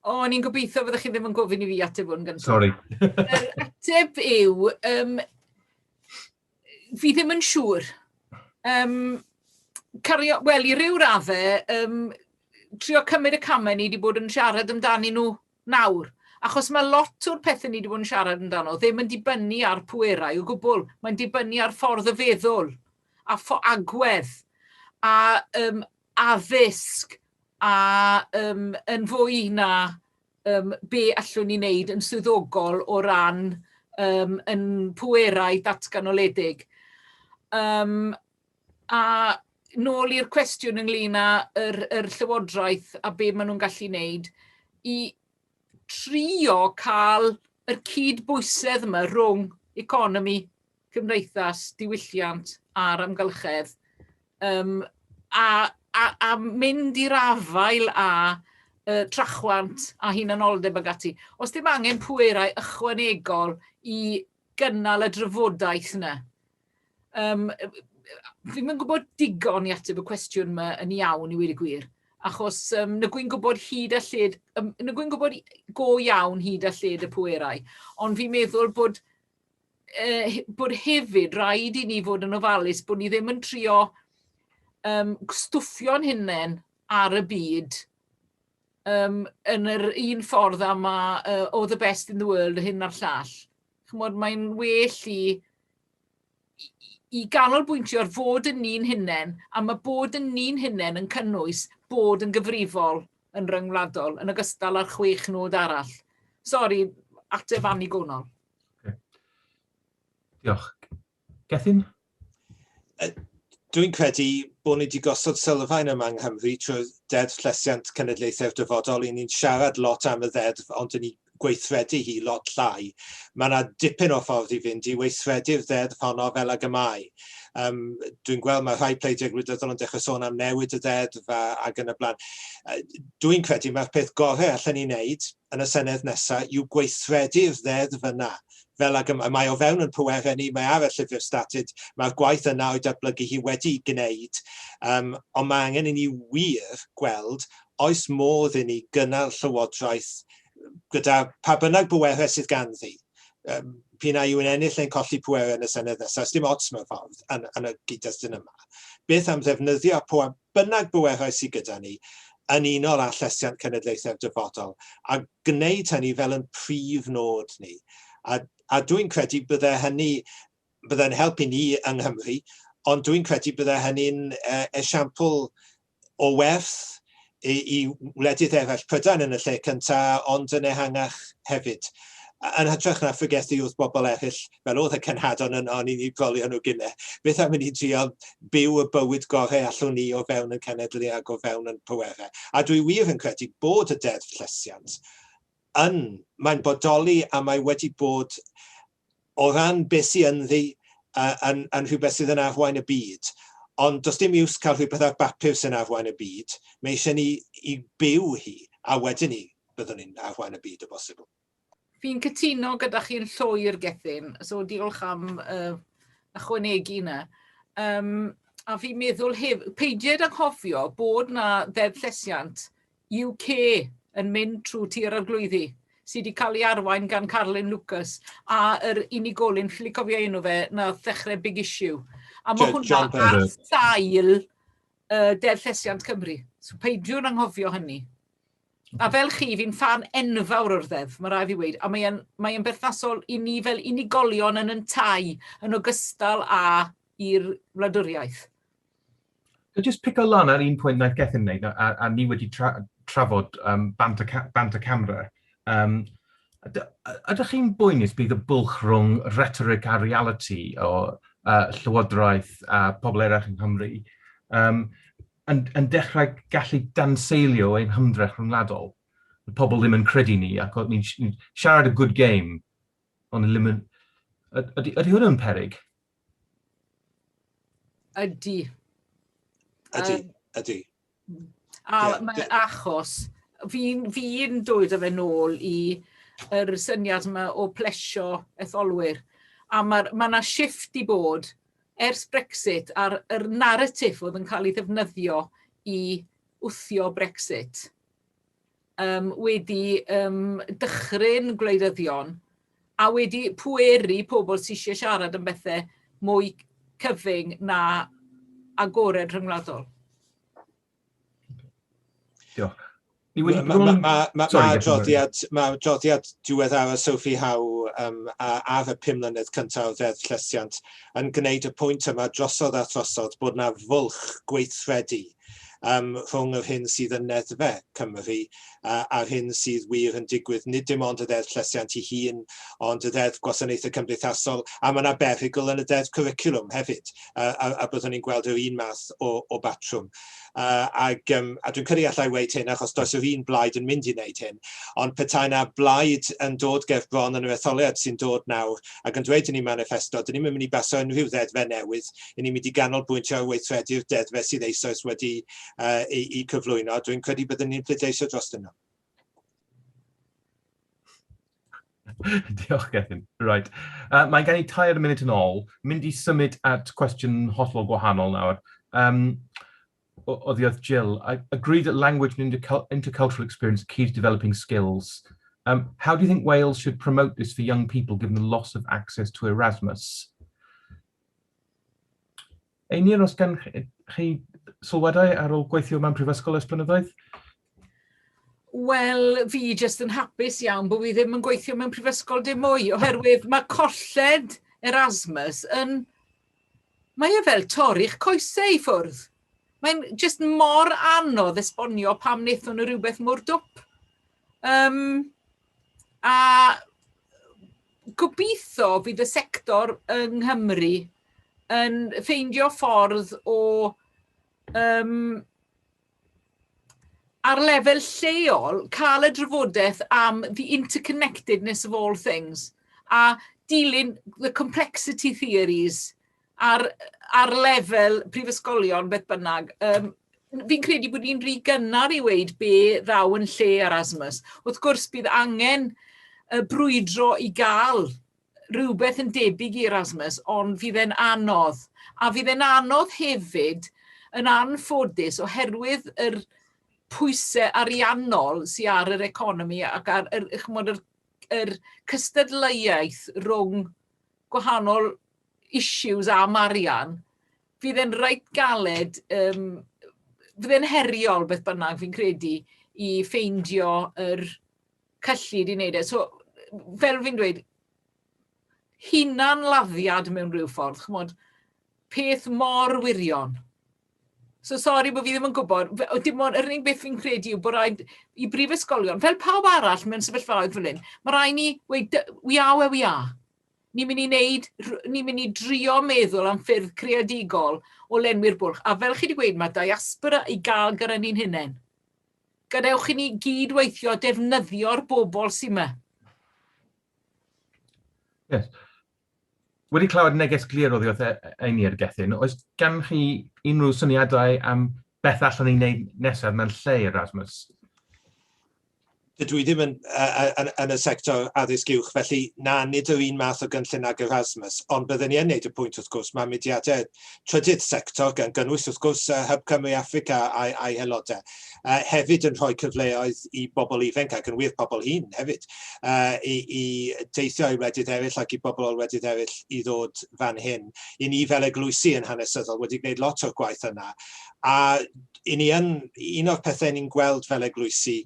Ni'n gobeithio fyddwch chi ddim yn gofyn i fi ateb hwn gyntaf. Sorry. Ateb yw, fi ddim yn siŵr. Wel, i ryw raddau, trio cymryd y camau ni wedi bod yn siarad amdani nhw nawr. Achos mae lot o'r pethau ni wedi bod yn siarad amdano ddim yn dibynnu ar pwerau o gwbl. Mae'n dibynnu ar ffordd y feddwl, a agwedd, a addysg, a yn fwy na be allwn ni wneud yn swyddogol o ran yn pwerau datganoledig. A nôl i'r cwestiwn ynglyn â yr llywodraeth a be maen nhw'n gallu wneud, i trio cael yr cydbwysedd yma rhwng economi, cymdeithas, diwylliant a'r amgylchedd, a mynd i'r afael a trachwant a hunanoldeb ag ati. Os dim angen pwerau ychwanegol i gynnal y drafodaeth yna. Fi'n gwybod digon i ateb y cwestiwn yma yn iawn i wedi gwir. Achos nygwy'n gwybod nygwy'n gwybod go iawn hyd a lled y pwerau. Ond fi'n meddwl bod hefyd rhaid i ni fod yn ofalus bod ni ddim yn trio stwffio'n hunain ar y byd yn yr un ffordd am o the best in the world y hyn a'r llall. Chymod, mae'n well i ganolbwyntio ar fod yn ni'n hunain, a mae bod yn ni'n hunain yn cynnwys bod yn gyfrifol yn ryngwladol, yn ogystal â'r 6 nod arall. Sori, ateb anigonol. Okay. Diolch. Gethin? Dwi'n credu bod ni wedi gosod sylfaen yma yng Nghymru trwy'r deddf llesiant cenedlaethau'r dyfodol. I ni'n siarad lot am y ddeddf, ond ni'n gweithredu hi lot llai. Mae yna dipyn o ffordd i fynd i weithredu'r ddeddf honno fel ag y mae. Dwi'n gweld mae rhai pleidiau gwleidyddol yn dechrau sôn am newid y ddeddf ac yn y blaen. Dwi'n credu mae'r peth gorau allan ni wneud yn y Senedd nesaf yw gweithredu'r ddeddf yna. Fel ag mae o fewn yn pwerau ni, mae ar y llyfr statud, mae'r gwaith yna o'i datblygu hi wedi gwneud, ond mae angen i ni wir gweld oes modd i ni gynnal llywodraeth gyda pa bynnag bwerau sydd ganddi. P'na yw yn ennill ein colli pwerau yn y Senedd nesaf, dim ots mewn ffordd yn y gyd-destun yma. Beth am ddefnyddio pa bynnag bwerau sydd gyda ni yn unol â llesiant cenedlaethau'r dyfodol, a gwneud hynny fel yn prif nod ni. A dwi'n credu bydde'n helpu ni yng Nghymru, ond dwi'n credu bydde hynny'n esiampl o werth i wledydd eraill Prydain yn y lle cyntaf, ond yn ehangach hefyd. Yn hytrach na ffygethu wrth bobl eraill, fel oedd y cenhadon yno, ni'n ei brolio nhw gynnau. Beth am i ni trio byw y bywyd gorau allwn ni o fewn y cenedlu ac o fewn yn pwerau. A dwi wir yn credu bod y deddf llesiant mae'n bodoli a mae wedi bod o ran beth sy'n ynddi yn rhywbeth sydd yn arwain y byd. Ond does dim iws cael rhywbeth ar bapur sy'n arwain y byd. Mae eisiau ni i byw hi, a wedyn ni byddwn ni'n arwain y byd o bosibl. Fi'n cytuno gyda chi'n llwyr Gethin, so diolch am ychwanegu yna. A fi'n meddwl peidiad anghofio bod na ddeddf llesiant UK yn mynd trwy tir arglwyddi sydd wedi cael ei arwain gan Carolyn Lucas a yr unigolyn, ffili cofio enw fe, na ddechrau Big Issue. A mae hwnna ar sail Deddf Llesiant Cymru. So peidiw'n anghofio hynny. A fel chi, fi'n fan enfawr o'r ddeddf, mae rai fi weid, a mae'n berthnasol i ni fel unigolion yn yn tai, yn ogystal â i'r wladwriaeth. Just pico lan ar un pwynt naeth Gethin wneud, a ni wedi trafod bant y camera. Ydych chi'n boenus bydd y bwlch rhwng rhetoric a reality o llywodraeth a pobl eraill yng Nghymru yn dechrau gallu danseilio ein hymdrech rhyngwladol. Y pobl ddim yn credu ni, ac ni'n siarad a good game, ond ddim yn... Ydy hwnna'n peryg? Ydy. Ydy. Achos, fi'n dod â fe nôl i yr syniad yma o plesio etholwyr. A mae yna shift i bod ers Brexit a'r narratif oedd yn cael ei ddefnyddio i wthio Brexit. Wedi dychryn gwleidyddion a wedi pweru pobl sy'n eisiau siarad am bethau mwy cyfyng na agored rhyngwladol. Diolch. Mae adroddiad diweddar o Sophie Howe ar y 5 mlynedd cyntaf o ddeddf llesiant yn gwneud y pwynt yma drosodd a throsodd bod yna fwlch gweithredu rhwng yr hyn sydd yn neddfe Cymru a'r hyn sydd wir yn digwydd, nid dim ond y ddeddf llesiant ei hun, ond y ddeddf gwasanaethau cymdeithasol, a mae yna berygl yn y ddeddf cwricwlwm hefyd, a byddwn ni'n gweld yr un math o batrwm. A dwi'n credu allai weid hyn achos does yr un blaid yn mynd i wneud hyn, ond petai na blaid yn dod ger bron yn yr etholiad sy'n dod nawr ac yn dweud yn ei manifesto, dyn ni'n mynd i baso unrhyw ddeddfau newydd, i ni'n mynd i ganolbwyntio ar weithredu'r deddfau sydd eisoes wedi i cyflwyno. Dwi'n credu byddwn ni'n pleidleisio dros yno. Diolch, Gethin. Right. Mae gen i 3 munud yn ôl. Mynd i symud at cwestiwn hollol gwahanol nawr. Oddi oedd Jill. I agree that language and intercultural experience keeps developing skills. How do you think Wales should promote this for young people given the loss of access to Erasmus? Einir, os gan chi sylwadau ar ôl gweithio mewn prifysgol ers blynyddoedd? Wel, fi jyst yn hapus iawn bod fi ddim yn gweithio mewn prifysgol dim mwy, oherwydd mae colled Erasmus yn... Mae e fel torri'ch coesau i ffwrdd. Mae'n jyst mor anodd esbonio pam wnaethon nhw rhywbeth mor dwp. A gobeithio fydd y sector yng Nghymru yn ffeindio ffordd o ar lefel lleol cael y drafodaeth am the interconnectedness of all things a dilyn the complexity theories ar lefel prifysgolion beth bynnag. Fi'n credu bod ni'n rhy gynnar i weid be ddaw yn lle Erasmus. Wrth gwrs bydd angen brwydro i gael rhywbeth yn debyg i Erasmus, ond fydd e'n anodd. A fydd e'n anodd hefyd yn anffodus oherwydd yr pwysau ariannol sydd ar yr economi ac ar yr cystadleuaeth rhwng gwahanol issues am arian, fydd e'n reit galed, fydd e'n heriol beth bynnag fi'n credu i ffeindio yr cyllid i wneud e. So, fel fi'n dweud, hunan laddiad mewn rhyw ffordd, chmod, peth mor wirion. So, sori bod fi ddim yn gwybod, yr unig beth fi'n credu yw bod rhaid i brifysgolion, fel pawb arall mewn sefyllfaoedd fel hyn, mae rhaid ni weid, we are where we are. Ni'n mynd i drio meddwl am ffyrdd creadigol o lenwi'r bwlch. A fel chi wedi gweud, mae diaspora i gael gyda ni'n hunain. Gadewch i ni gyd weithio defnyddio'r bobl sy'n yma. Yes. Wedi clywed neges glir o ddiwedd Einir Gethin, oes gan chi unrhyw syniadau am beth allan ni'n neud nesaf mewn lle Erasmus? dydw i ddim yn y sector addysg uwch, felly na nid yr un math o gynllun ag Erasmus, ond byddwn ni yn neud y pwynt wrth gwrs, mae mudiadau trydydd sector gan gynnwys wrth gwrs Hub Cymru Africa a'i haelodau. Hefyd yn rhoi cyfleoedd i bobl ifanc ac yn wir pobl hŷn hefyd i deithio i wledydd eraill ac i bobl o wledydd eraill i ddod fan hyn. I ni fel eglwysi yn hanesyddol wedi gwneud lot o'r gwaith yna. A un o'r pethau ni'n gweld fel eglwysi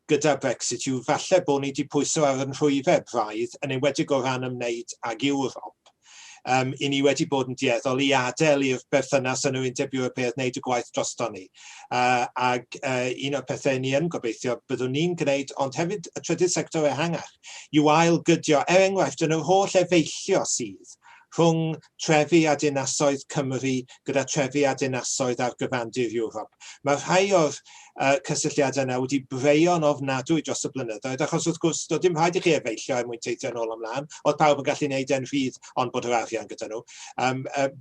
gyda Brexit yw falle bod ni wedi pwyso ar yn rhwyfau braidd yn enwedig o ran ymwneud ag Ewrop. I ni wedi bod yn dueddol i adael i'r berthynas yn yr Undeb Ewropeaidd wneud y gwaith drosto ni. Ac un o'r pethau ni yn gobeithio byddwn ni'n gwneud, ond hefyd y trydydd sector ehangach, yw ailgydio, enghraifft, yn yr holl efeillio sydd rhwng trefi a dinasoedd Cymru gyda trefi a dinasoedd ar gyfandir Ewrop. Mae rhai o'r cysylltiadau yna wedi breio'n ofnadwy dros y blynyddoedd, achos wrth gwrs, doedd dim rhaid i chi efeillio mwyn teithio nôl ymlaen, oedd pawb yn gallu gwneud e'n rhydd, ond bod yr arian gyda nhw,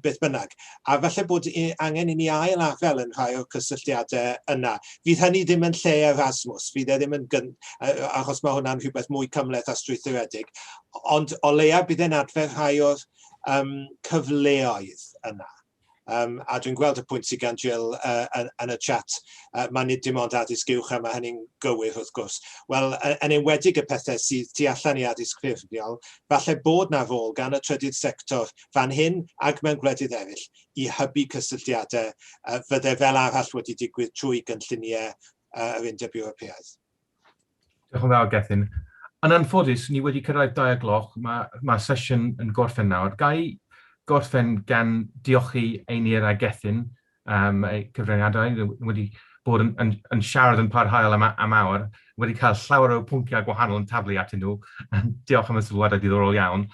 beth bynnag. A falle bod angen i ni ailafel yn rhai o'r cysylltiadau yna. Fydd hynny ddim yn lle Erasmus, fydd e ddim yn achos mae hwnna'n rhywbeth mwy cymhleth a strwythuredig, ond o leia bydd e'n adfer rhai o'r cyfleoedd yna. A dwi'n gweld y pwynt sydd gan Jill yn y chat, mae nid dim ond addysg uwch a mae hynny'n gywir wrth gwrs. Wel, yn enwedig y pethau sydd tu allan i addysg ffurfiol, falle bod na rôl gan y trydydd sector fan hyn ac mewn gwledydd eraill i hybu cysylltiadau fydde fel arall wedi digwydd trwy gynlluniau yr Undeb Ewropeaidd. Diolch yn fawr, Gethin. Yn anffodus, ni wedi cyrraedd 2 gloch, mae sesiwn yn gorffen nawr. Gai gorffen gan diolchu Einir a Gethin eu cyfraniadau, wedi bod yn siarad yn parhaol am awr, wedi cael llawer o pwnciau gwahanol yn taflu atyn nhw. Diolch am y sylwadau diddorol iawn.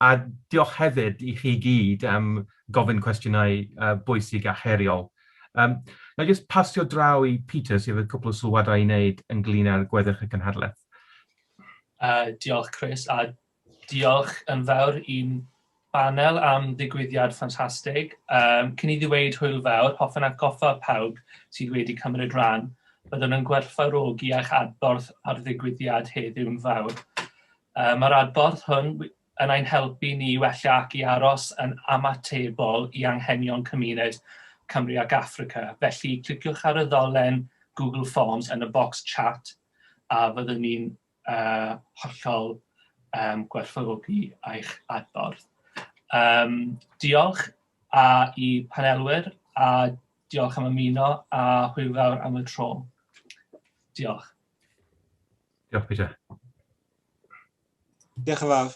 A diolch hefyd i chi gyd am gofyn cwestiynau bwysig a heriol. Na jyst pasio draw i Peter sydd efo cwpl o sylwadau i wneud ynglyn â'r gweddill y cynhadledd. Diolch Chris, a diolch yn fawr i'n panel am ddigwyddiad ffantastig. Cyn i ddweud hwyl fawr, hoffwn atgoffa pawb sydd wedi cymryd rhan, byddwn yn gwerthfawrogi eich adborth ar ddigwyddiad heddiw'n fawr. Mae'r adborth hwn yn ein helpu ni wella ac i aros yn ymatebol i anghenion cymuned Cymru ac Africa. Felly, cliciwch ar y ddolen Google Forms yn y bocs chat a fyddwn ni'n hollol gwerthfawrogi eich adborth. Diolch i panelwyr a diolch am ymuno a hwyl fawr am y tro. Diolch. Diolch, Peter. Diolch yn fawr.